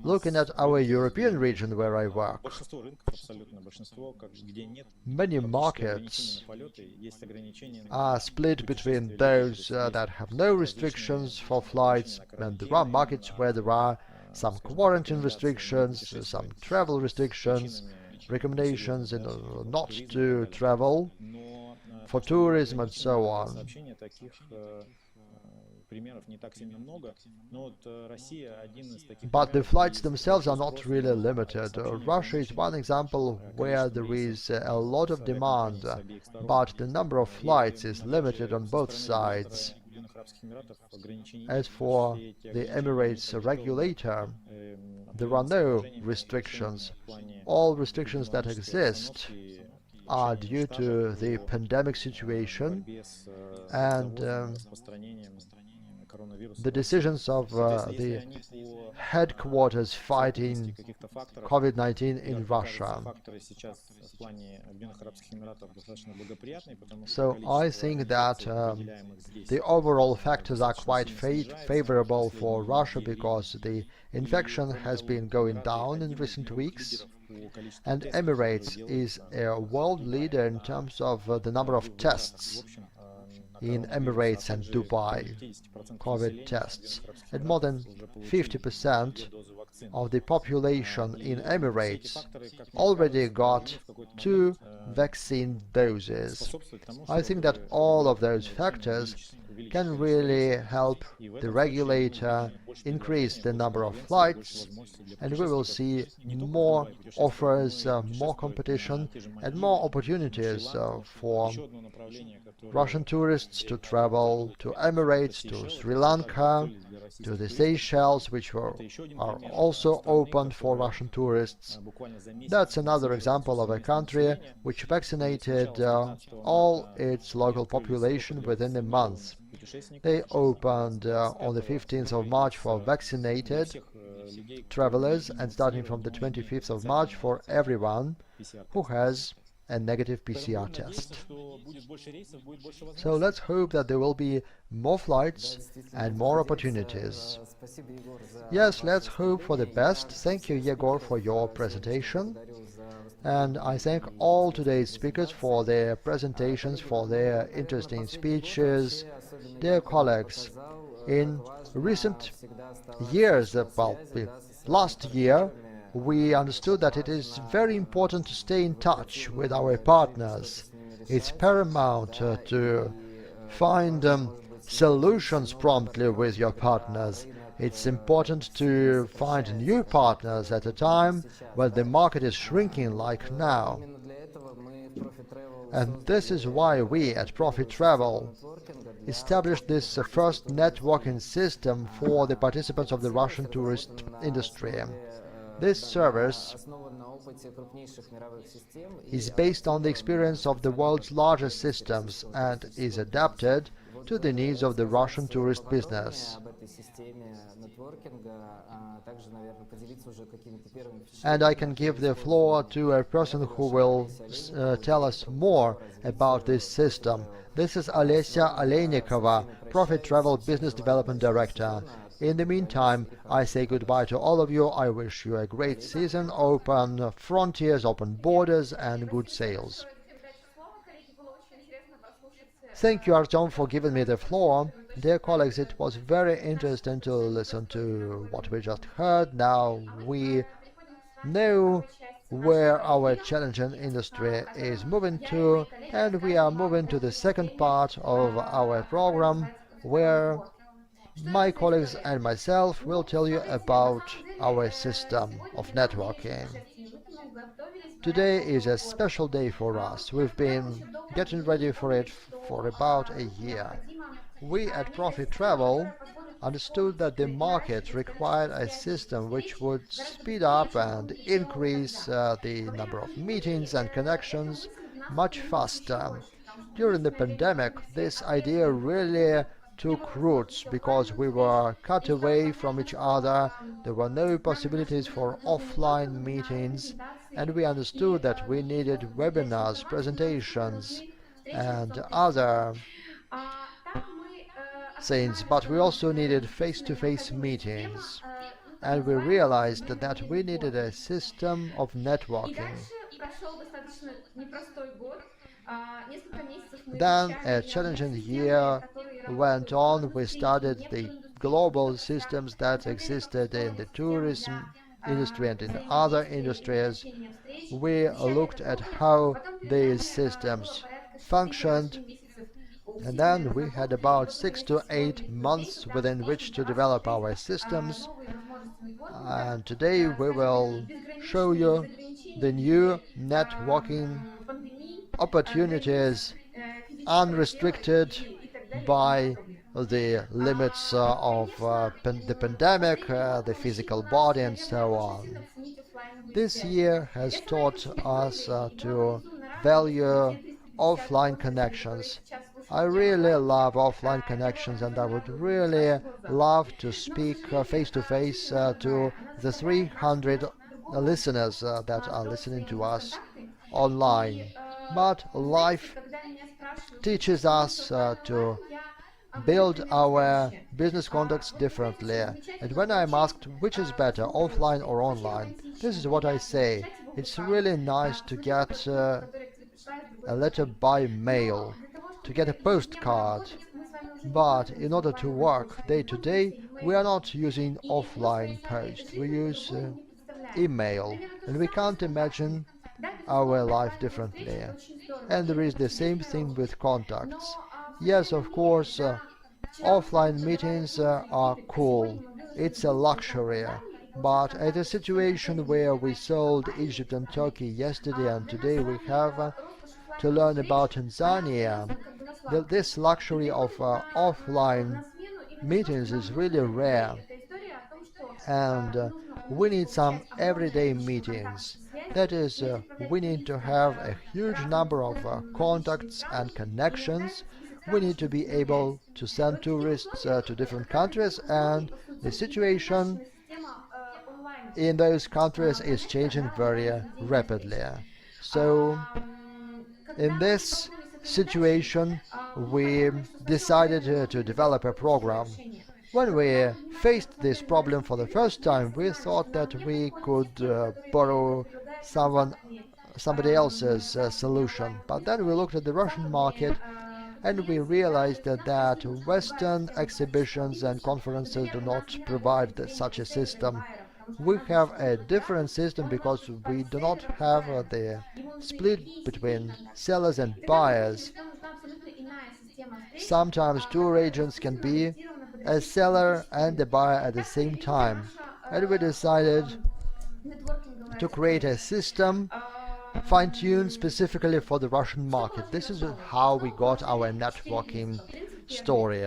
Looking at our European region where I work, many markets are split between those that have no restrictions for flights, and there are markets where there are some quarantine restrictions, some travel restrictions, recommendations not to travel for tourism and so on. But the flights themselves are not really limited. Russia is one example where there is a lot of demand, but the number of flights is limited on both sides. As for the Emirates regulator, there are no restrictions. All restrictions that exist are due to the pandemic situation and the decisions of the headquarters fighting COVID-19 in Russia. So I think that the overall factors are quite favorable for Russia because the infection has been going down in recent weeks, and Emirates is a world leader in terms of the number of tests in Emirates and Dubai, COVID tests, and more than 50% of the population in Emirates already got 2 vaccine doses. I think that all of those factors can really help the regulator increase the number of flights, and we will see more offers, more competition, and more opportunities for Russian tourists to travel to Emirates, to Sri Lanka, to the Seychelles, which are also opened for Russian tourists. That's another example of a country which vaccinated all its local population within a month. They opened on the 15th of March for vaccinated travelers, and starting from the 25th of March for everyone who has a negative PCR test. So let's hope that there will be more flights and more opportunities. Yes, let's hope for the best. Thank you, Yegor, for your presentation. And I thank all today's speakers for their presentations, for their interesting speeches. Dear colleagues, in recent years, well, last year, we understood that it is very important to stay in touch with our partners. It's paramount to find solutions promptly with your partners. It's important to find new partners at a time when the market is shrinking like now. And this is why we at Profi.Travel established this first networking system for the participants of the Russian tourist industry. This service is based on the experience of the world's largest systems and is adapted to the needs of the Russian tourist business. And I can give the floor to a person who will tell us more about this system. This is Olesya Oleynikova, Profi.Travel Business Development Director. In the meantime, I say goodbye to all of you. I wish you a great season, open frontiers, open borders, and good sales. Thank you, Artyom, for giving me the floor. Dear colleagues, it was very interesting to listen to what we just heard. Now we know where our challenging industry is moving to, and we are moving to the second part of our program, where my colleagues and myself will tell you about our system of networking. Today is a special day for us. We've been getting ready for it for about a year. We at Profi.Travel understood that the market required a system which would speed up and increase the number of meetings and connections much faster. During the pandemic, this idea really took roots because we were cut away from each other, there were no possibilities for offline meetings, and we understood that we needed webinars, presentations, and other things, but we also needed face-to-face meetings. And we realized that we needed a system of networking. Then a challenging year went on. We studied the global systems that existed in the tourism industry and in other industries. We looked at how these systems functioned, and then we had about 6 to 8 months within which to develop our systems. And today we will show you the new networking opportunities unrestricted by the limits of the pandemic, the physical body, and so on. This year has taught us to value offline connections. I really love offline connections, and I would really love to speak face to face to the 300 listeners that are listening to us online. But life teaches us to build our business contacts differently. And when I'm asked which is better, offline or online, this is what I say. It's really nice to get a letter by mail, to get a postcard. But in order to work day to day, we are not using offline post. We use email, and we can't imagine our life differently. And there is the same thing with contacts. Yes, of course, offline meetings are cool. It's a luxury. But at a situation where we sold Egypt and Turkey yesterday and today we have to learn about Tanzania, this luxury of offline meetings is really rare. And we need some everyday meetings. That is, we need to have a huge number of contacts and connections. We need to be able to send tourists to different countries, and the situation in those countries is changing very rapidly. So in this situation, we decided to develop a program. When we faced this problem for the first time, we thought that we could borrow somebody else's solution. But then we looked at the Russian market and we realized that Western exhibitions and conferences do not provide such a system. We have a different system because we do not have the split between sellers and buyers. Sometimes two agents can be a seller and a buyer at the same time. And we decided to create a system fine-tuned specifically for the Russian market. This is how we got our networking story.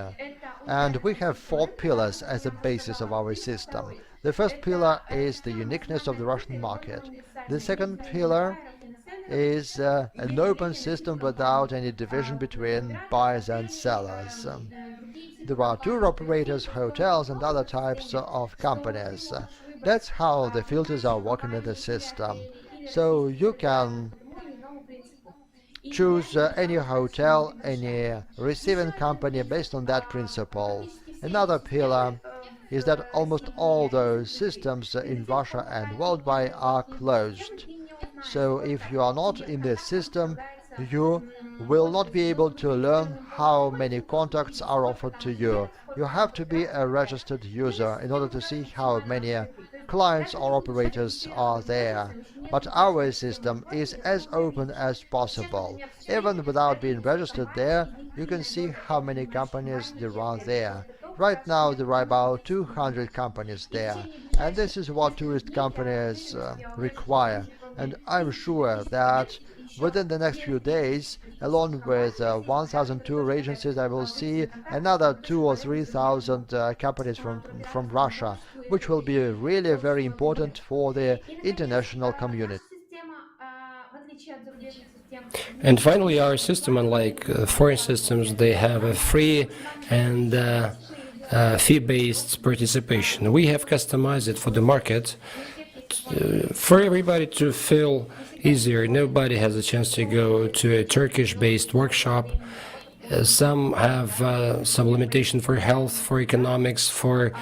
And we have 4 pillars as a basis of our system. The first pillar is the uniqueness of the Russian market. The second pillar is an open system without any division between buyers and sellers. There are tour operators, hotels, and other types of companies. That's how the filters are working in the system. So you can choose any hotel, any receiving company based on that principle. Another pillar is that almost all those systems in Russia and worldwide are closed. So if you are not in this system, you will not be able to learn how many contacts are offered to you. You have to be a registered user in order to see how many clients or operators are there. But our system is as open as possible. Even without being registered there, you can see how many companies there are there. Right now there are about 200 companies there, and this is what tourist companies require. And I'm sure that within the next few days, along with 1,000 tour agencies, I will see another 2,000 or 3,000 companies from Russia, which will be really very important for the international community. And finally, our system, unlike foreign systems, they have a free and fee-based participation. We have customized it for the market for everybody to feel easier. Nobody has a chance to go to a Turkish-based workshop. Some have some limitation for health, for economics, for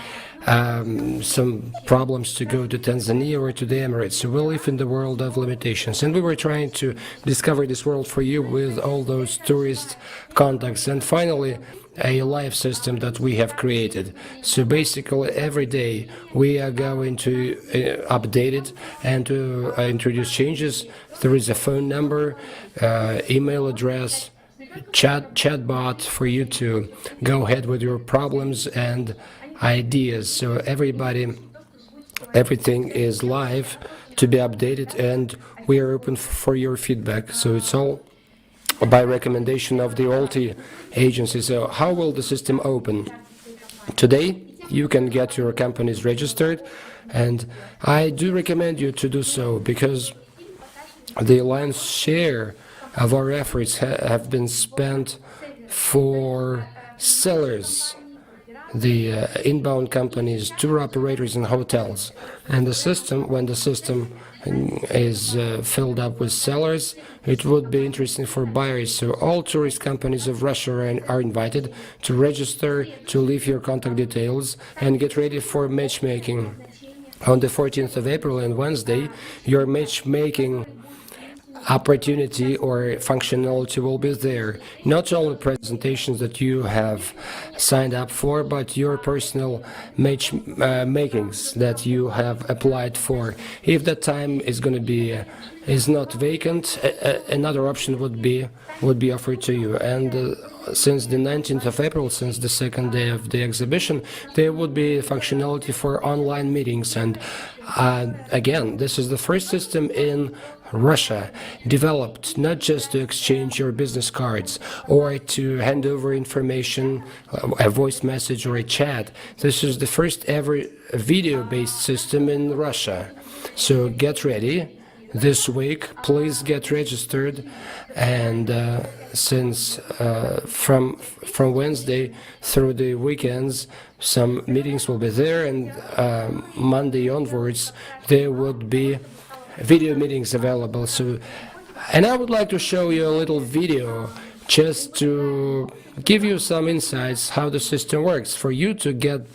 some problems to go to Tanzania or to the Emirates. So we live in the world of limitations, and we were trying to discover this world for you with all those tourist contacts. And finally, a live system that we have created. So basically every day we are going to update it and to introduce changes. There is a phone number, email address, chatbot for you to go ahead with your problems and ideas. So everything is live to be updated, and we are open for your feedback. So it's all by recommendation of the OLT agency. So how will the system open? Today you can get your companies registered, and I do recommend you to do so because the lion's share of our efforts have been spent for sellers, the inbound companies, tour operators, and hotels. And the system, when the system is filled up with sellers, it would be interesting for buyers. So all tourist companies of Russia are invited to register, to leave your contact details, and get ready for matchmaking. On the 14th of April and Wednesday, your matchmaking opportunity or functionality will be there. Not only presentations that you have signed up for, but your personal makings that you have applied for. If that time is going to be is not vacant, another option would be offered to you. And since the 19th of April, since the second day of the exhibition, there would be functionality for online meetings. And again, this is the first system in Russia developed not just to exchange your business cards or to hand over information, a voice message or a chat. This is the first ever video-based system in Russia. So get ready. this week. Please get registered, and since from Wednesday through the weekends, some meetings will be there, and Monday onwards there would be video meetings available. So, and I would like to show you a little video just to give you some insights how the system works for you to get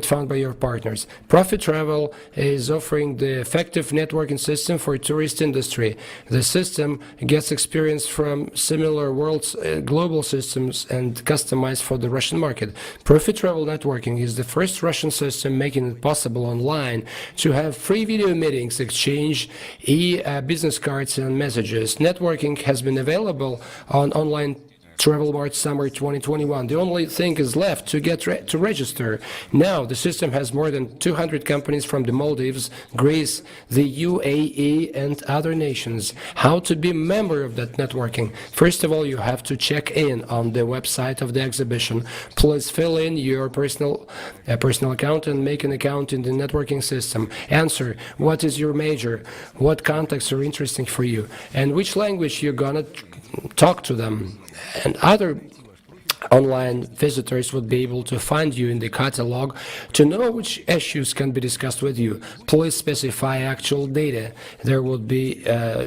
found by your partners. Profi.Travel is offering the effective networking system for tourist industry. The system gets experience from similar world's global systems and customized for the Russian market. Profi.Travel networking is the first Russian system making it possible online to have free video meetings, exchange business cards and messages. Networking has been available on online Travel March Summer 2021. The only thing is left to get to register. Now the system has more than 200 companies from the Maldives, Greece, the UAE and other nations. How to be a member of that networking? First of all, you have to check in on the website of the exhibition. Please fill in your personal account and make an account in the networking system. Answer what is your major, what contacts are interesting for you, and which language you're gonna talk to them. And other online visitors would be able to find you in the catalog to know which issues can be discussed with you. Please specify actual data. There would be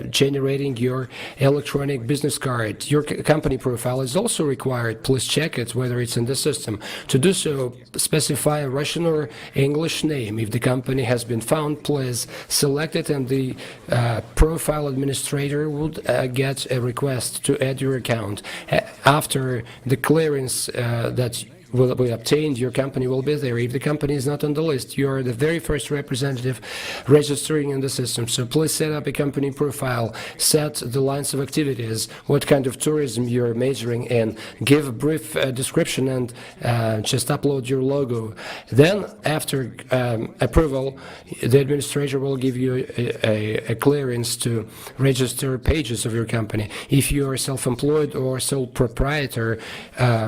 generating your electronic business card. Your company profile is also required. Please check it whether it's in the system. To do so, specify a Russian or English name. If the company has been found, please select it, and the profile administrator would get a request to add your account. After the clearance that will be obtained, your company will be there. If the company is not on the list, you are the very first representative registering in the system. So please set up a company profile, set the lines of activities, what kind of tourism you're majoring in, give a brief description, and just upload your logo. Then, after approval, the administrator will give you a clearance to register pages of your company. If you are self-employed or sole proprietor,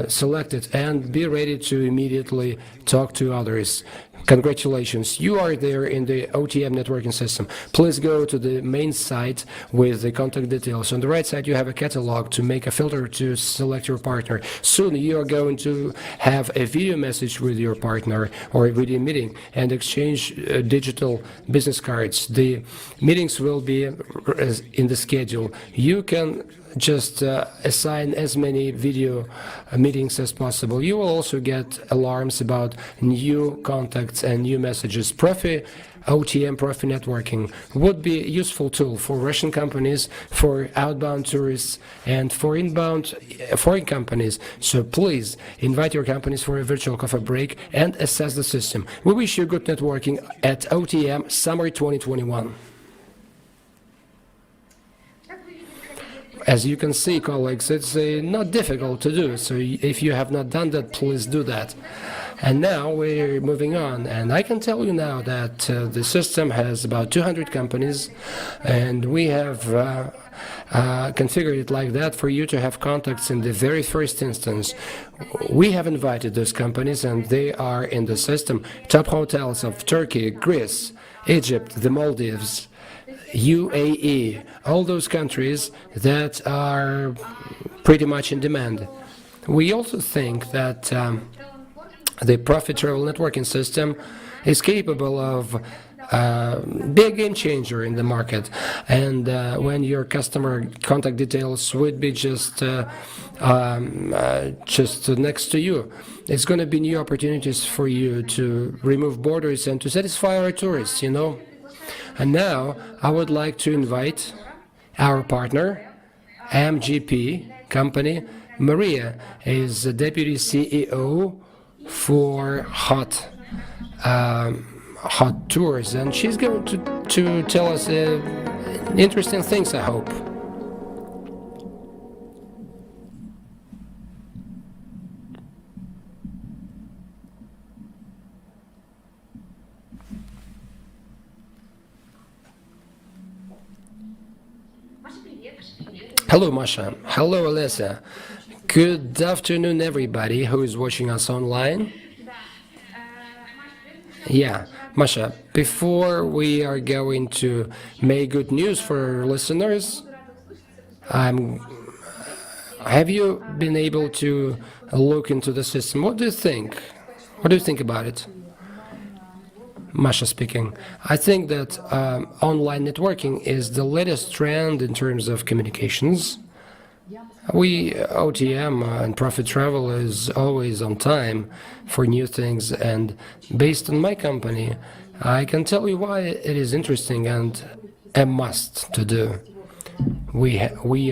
select it and be ready to immediately talk to others. Congratulations, you are there in the OTM networking system. Please go to the main site with the contact details. On the right side, you have a catalog to make a filter to select your partner. Soon you are going to have a video message with your partner or a video meeting and exchange digital business cards. The meetings will be in the schedule. You can just assign as many video meetings as possible. You will also get alarms about new contacts and new messages. Profi networking would be a useful tool for Russian companies, for outbound tourists, and for inbound foreign companies. So please invite your companies for a virtual coffee break and assess the system. We wish you good networking at OTM Summer 2021. As you can see, colleagues, it's not difficult to do, so if you have not done that, please do that. And now we're moving on, and I can tell you now that the system has about 200 companies, and we have configured it like that for you to have contacts in the very first instance. We have invited those companies, and they are in the system. Top hotels of Turkey, Greece, Egypt, the Maldives, UAE, all those countries that are pretty much in demand. We also think that the Profi.Travel networking system is capable of be a game changer in the market, and when your customer contact details would be just next to you, it's going to be new opportunities for you to remove borders and to satisfy our tourists, you know. And now I would like to invite our partner, MGP company. Maria is the Deputy CEO for Hot Tours, and she's going to tell us interesting things, I hope. Hello, Masha. Hello, Alessa. Good afternoon, everybody who is watching us online. Yeah, Masha, before we are going to make good news for our listeners, I'm have you been able to look into the system? What do you think? What do you think about it? Masha speaking. I think that online networking is the latest trend in terms of communications. We, OTM and Profi.Travel is always on time for new things, and based on my company, I can tell you why it is interesting and a must to do. We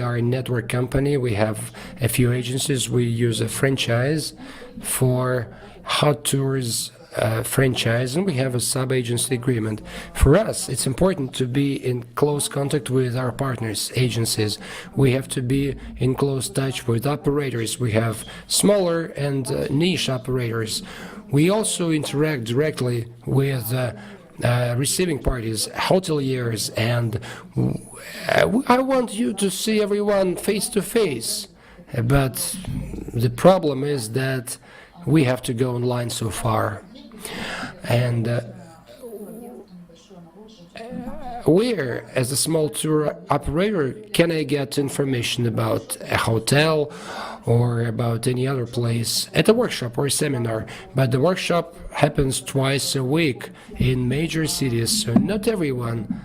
are a network company. We have a few agencies. We use a franchise for hot tours franchise, and we have a sub-agency agreement. For us, it's important to be in close contact with our partners, agencies. We have to be in close touch with operators. We have smaller and niche operators. We also interact directly with receiving parties, hoteliers, and I want you to see everyone face to face. But the problem is that we have to go online so far. And where, as a small tour operator, can I get information about a hotel or about any other place at a workshop or a seminar? But the workshop happens twice a week in major cities, so not everyone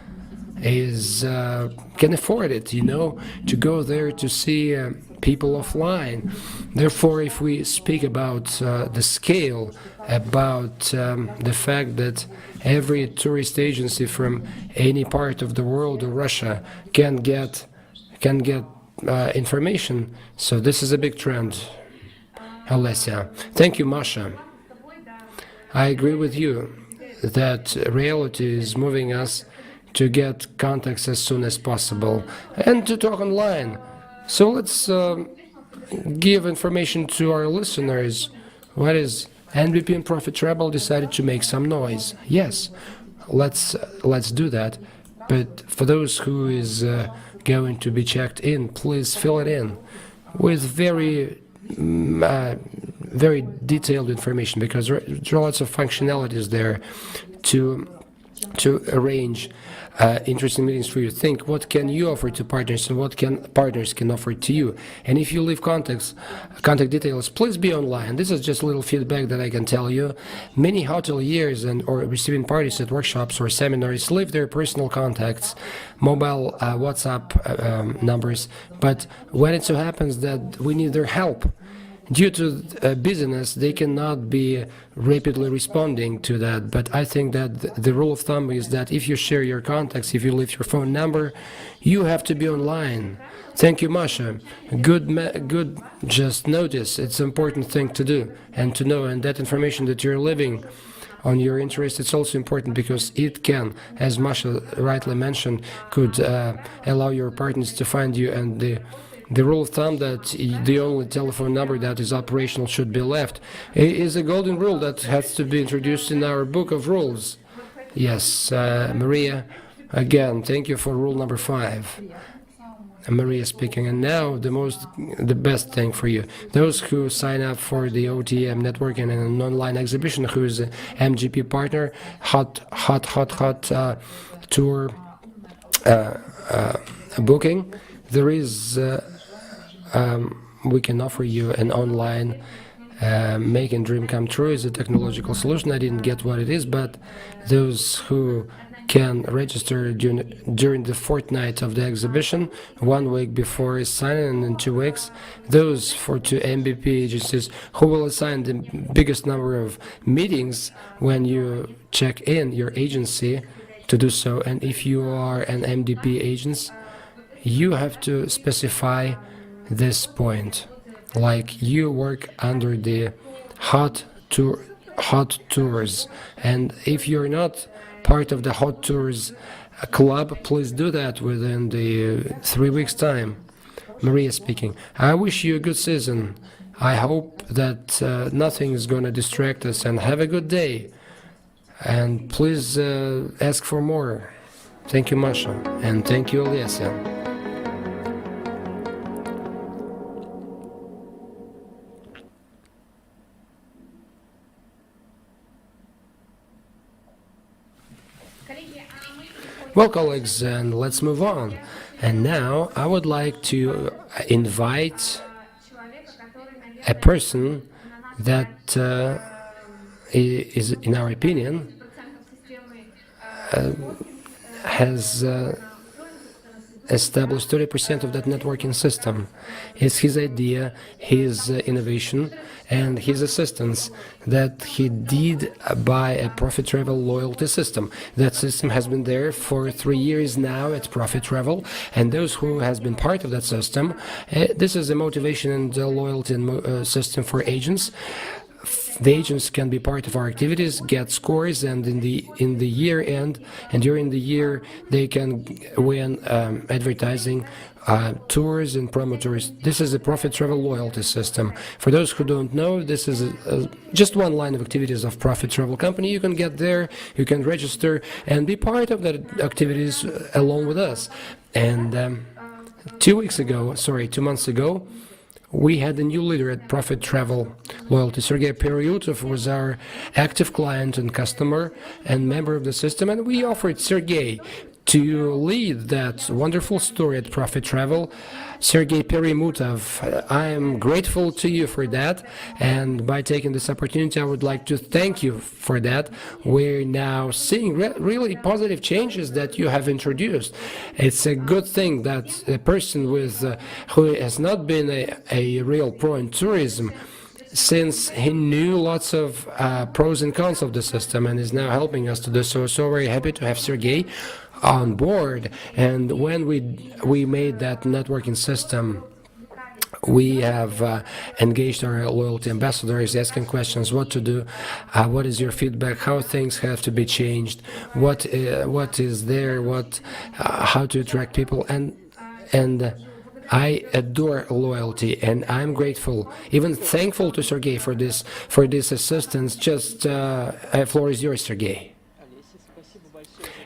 is can afford it, to go there to see people offline. Therefore, if we speak about the scale, about the fact that every tourist agency from any part of the world or Russia can get information, so this is a big trend. Alessia, thank you, Masha. I agree with you that reality is moving us to get contacts as soon as possible and to talk online. So let's give information to our listeners. What is NVP and Profi.Travel decided to make some noise? Yes, let's do that. But for those who is going to be checked in, please fill it in with very detailed information, because there are lots of functionalities there to arrange interesting meetings for you. Think, what can you offer to partners and what can partners can offer to you? And if you leave contact details, please be online. This is just a little feedback that I can tell you. Many hoteliers and or receiving parties at workshops or seminars leave their personal contacts, mobile WhatsApp numbers, but when it so happens that we need their help, due to busyness, they cannot be rapidly responding to that. But I think that the rule of thumb is that if you share your contacts, if you leave your phone number, you have to be online. Thank you, Masha. Good. Just notice it's an important thing to do and to know, and that information that you're leaving on your interest, it's also important because it can, as Masha rightly mentioned, could allow your partners to find you, and the rule of thumb that the only telephone number that is operational should be left is a golden rule that has to be introduced in our book of rules. Yes, Maria, again, thank you for rule number 5. Maria speaking. And now the best thing for you, those who sign up for the OTM networking and an online exhibition, who is an MGP partner, hot tour booking, there is we can offer you an online making dream come true is a technological solution. I didn't get what it is, but those who can register during the fortnight of the exhibition, 1 week before is signing, and in 2 weeks, those for 2 MBP agencies who will assign the biggest number of meetings when you check in your agency to do so. And if you are an MDP agent, you have to specify this point, like you work under the hot tours, and if you're not part of the hot tours club, please do that within the 3 weeks time. Maria speaking. I wish you a good season. I hope that nothing is going to distract us, and have a good day, and please ask for more. Thank you, Masha, and thank you, Alessia. Well, colleagues, and let's move on. And now I would like to invite a person that is, in our opinion, has established 30% of that networking system. It's his idea, his innovation, and his assistance that he did by a Profi.Travel loyalty system. That system has been there for 3 years now at Profi.Travel, and those who has been part of that system, this is a motivation and loyalty system for agents. The agents can be part of our activities, get scores, and in the year end and during the year they can win advertising, tours and promo tours. This is a Profi.Travel loyalty system. For those who don't know, this is just one line of activities of Profi.Travel company. You can get there, you can register and be part of that activities along with us. And 2 months ago, we had a new leader at Profi.Travel Loyalty. Sergey Peryutov was our active client and customer and member of the system, and we offered Sergey to lead that wonderful story at Profi.Travel. Sergey Peryutov, I am grateful to you for that, and by taking this opportunity I would like to thank you for that. We're now seeing really positive changes that you have introduced. It's a good thing that a person with who has not been a real pro in tourism, since he knew lots of pros and cons of the system and is now helping us to do so. So very happy to have Sergey on board. And when we made that networking system, we have engaged our loyalty ambassadors, asking questions: what to do, what is your feedback, how things have to be changed, what is there, how to attract people, and I adore loyalty, and I'm grateful, even thankful to Sergey for this assistance. Just floor is yours, Sergey.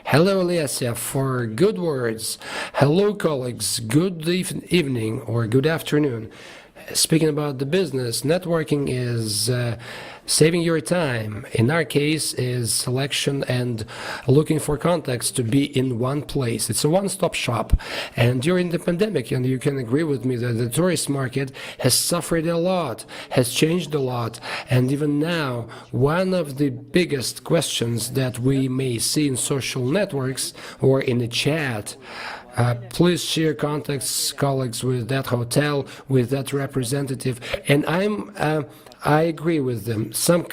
Hello, Alessia, for good words. Hello, colleagues. Good evening or good afternoon. Speaking about the business, networking is saving your time. In our case, is selection and looking for contacts to be in one place. It's a one-stop shop. And during the pandemic, and you can agree with me that the tourist market has suffered a lot, has changed a lot. And even now, one of the biggest questions that we may see in social networks or in the chat, please share contacts, colleagues, with that hotel, with that representative. And I agree with them. Some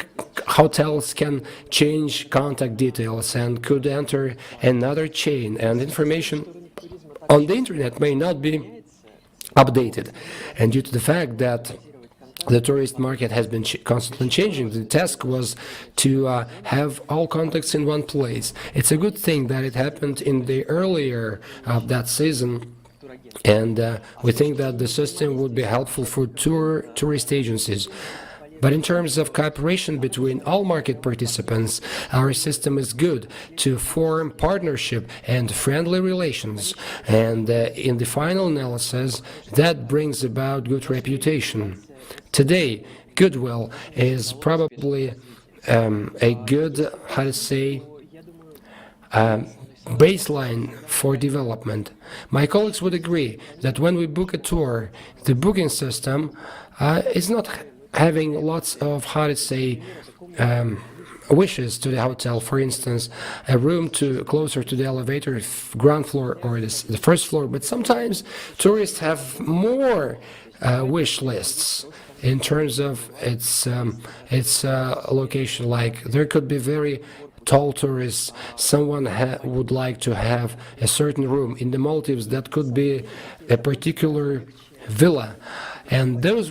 hotels can change contact details and could enter another chain, and information on the internet may not be updated. And due to the fact that the tourist market has been constantly changing, the task was to have all contacts in one place. It's a good thing that it happened in the earlier of that season, and we think that the system would be helpful for tourist agencies. But in terms of cooperation between all market participants, our system is good to form partnership and friendly relations. And in the final analysis, that brings about good reputation. Today, goodwill is probably a good, baseline for development. My colleagues would agree that when we book a tour, the booking system is not having lots of, wishes to the hotel. For instance, a room closer to the elevator, ground floor or the first floor. But sometimes tourists have more wish lists in terms of its location. Like there could be very tall tourists. Someone would like to have a certain room in the Maldives. That could be a particular villa. And those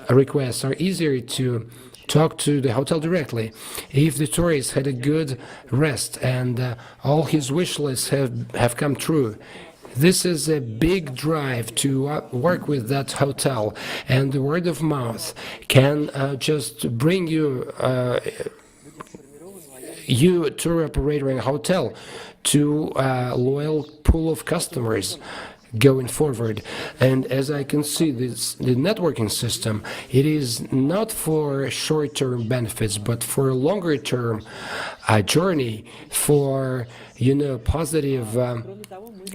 requests are easier to talk to the hotel directly. If the tourist had a good rest and all his wish lists have come true, this is a big drive to work with that hotel, and the word of mouth can just bring you tour operator and hotel to a loyal pool of customers. going forward. And as I can see, the networking system, it is not for short-term benefits, but for a longer-term journey, for positive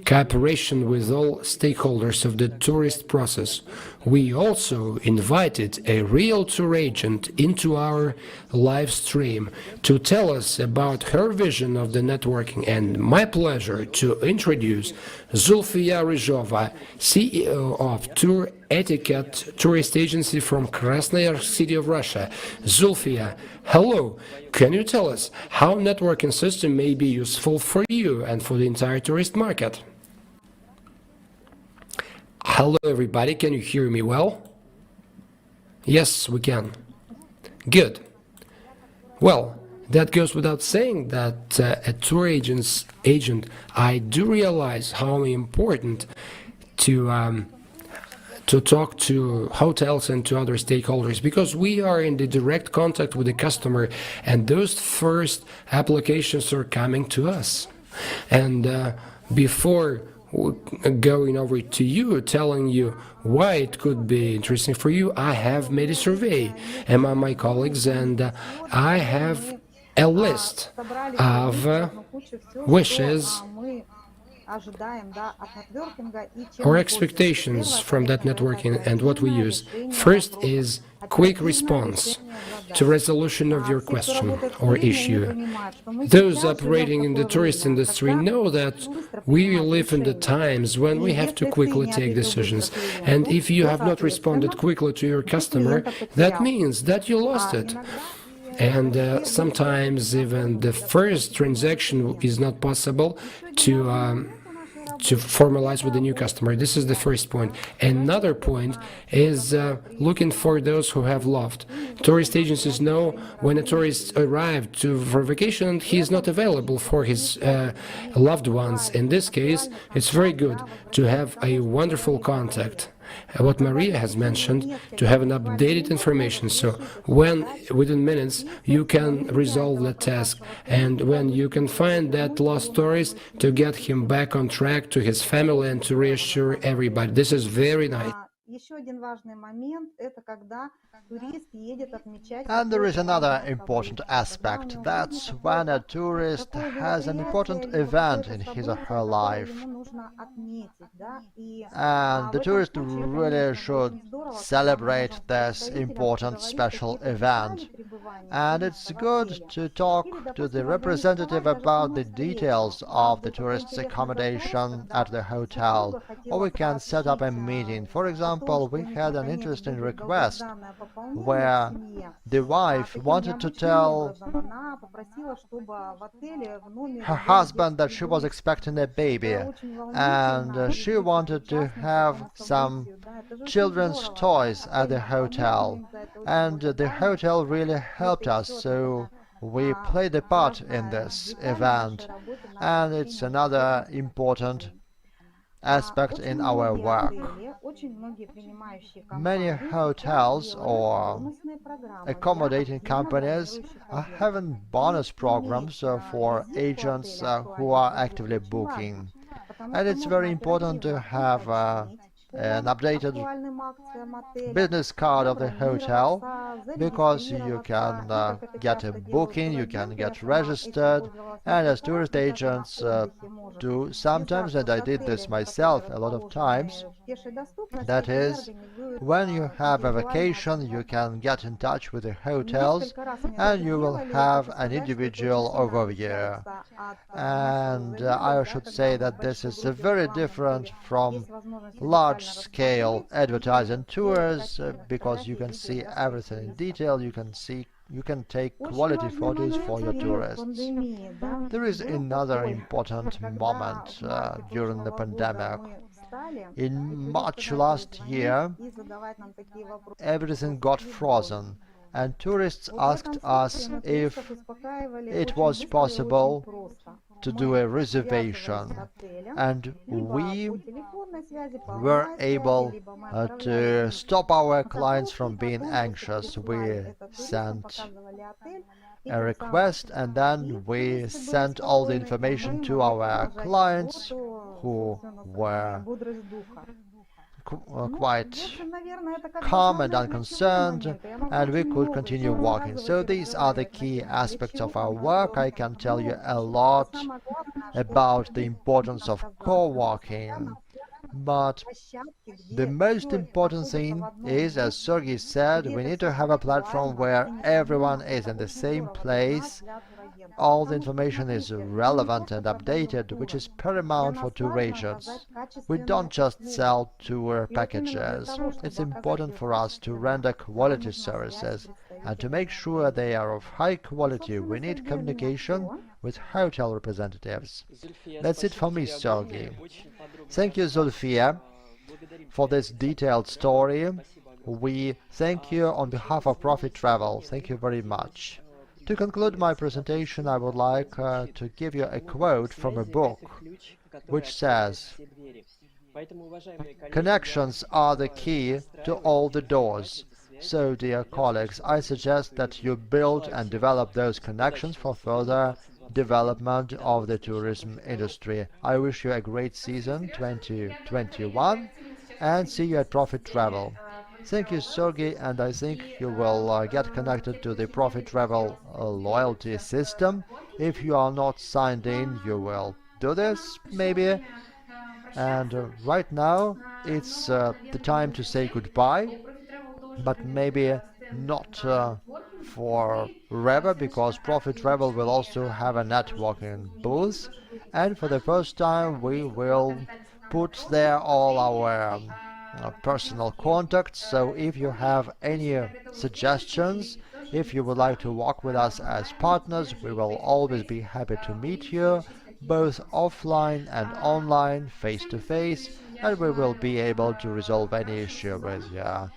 cooperation with all stakeholders of the tourist process. We also invited a real tour agent into our live stream to tell us about her vision of the networking, and my pleasure to introduce Zulfiya Rizhova, CEO of Tour Etiquette Tourist Agency from Krasnoyarsk City of Russia. Zulfiya, hello. Can you tell us how networking system may be useful for you and for the entire tourist market? Hello everybody, can you hear me well? Yes, we can. Good. Well, that goes without saying that a tour agent, I do realize how important to talk to hotels and to other stakeholders, because we are in the direct contact with the customer, and those first applications are coming to us. And before going over to you, telling you why it could be interesting for you, I have made a survey among my colleagues, and I have a list of wishes or expectations from that networking and what we use. First is quick response to resolution of your question or issue. Those operating in the tourist industry know that we live in the times when we have to quickly take decisions. And if you have not responded quickly to your customer, that means that you lost it. And sometimes even the first transaction is not possible to formalize with the new customer. This is the first point. Another point is looking for those who have loved. Tourist agencies know when a tourist arrived for vacation, he is not available for his loved ones. In this case, it's very good to have a wonderful contact. What Maria has mentioned, to have an updated information, so when within minutes you can resolve the task, and when you can find that lost tourist, to get him back on track to his family and to reassure everybody. This is very nice. And there is another important aspect. That's when a tourist has an important event in his or her life. And the tourist really should celebrate this important special event. And it's good to talk to the representative about the details of the tourist's accommodation at the hotel, or we can set up a meeting. For example, we had an interesting request where the wife wanted to tell her husband that she was expecting a baby, and she wanted to have some children's toys at the hotel, and the hotel really helped us, so we played a part in this event, and it's another important aspect in our work. Many hotels or accommodating companies are having bonus programs for agents who are actively booking. And it's very important to have an updated business card of the hotel, because you can get a booking, you can get registered, and as tourist agents do sometimes, and I did this myself a lot of times, that is, when you have a vacation, you can get in touch with the hotels and you will have an individual overview. And I should say that this is very different from large-scale advertising tours, because you can see everything in detail, you can take quality photos for your tourists. There is another important moment during the pandemic. In March last year, everything got frozen, and tourists asked us if it was possible to do a reservation, and we were able to stop our clients from being anxious. We sent a request, and then we sent all the information to our clients who were quite calm and unconcerned, and we could continue walking. So these are the key aspects of our work. I can tell you a lot about the importance of co-walking, but the most important thing is, as Sergey said, we need to have a platform where everyone is in the same place. All the information is relevant and updated, which is paramount for tour agents. We don't just sell tour packages. It's important for us to render quality services, and to make sure they are of high quality, we need communication with hotel representatives. That's it for me, Sergey. Thank you, Zulfia, for this detailed story. We thank you on behalf of Profi.Travel. Thank you very much. To conclude my presentation, I would like to give you a quote from a book, which says, "Connections are the key to all the doors." So, dear colleagues, I suggest that you build and develop those connections for further development of the tourism industry. I wish you a great season 2021, and see you at Profi.Travel. Thank you, Sergey, and I think you will get connected to the Profi.Travel loyalty system. If you are not signed in, you will do this, maybe. And right now, it's the time to say goodbye, but maybe not forever, because Profi.Travel will also have a networking booth, and for the first time we will put there all our personal contacts. So if you have any suggestions, if you would like to work with us as partners, we will always be happy to meet you, both offline and online, face to face, and we will be able to resolve any issue with you.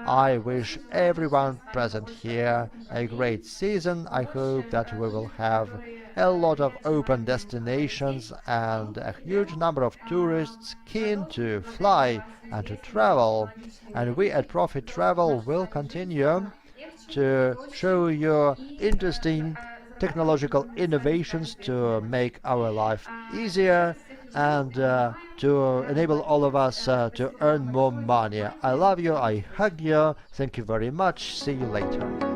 I wish everyone present here a great season. I hope that we will have a lot of open destinations and a huge number of tourists keen to fly and to travel. And we at Profi.Travel will continue to show you interesting technological innovations to make our life easier and to enable all of us to earn more money. I love you, I hug you, thank you very much, see you later.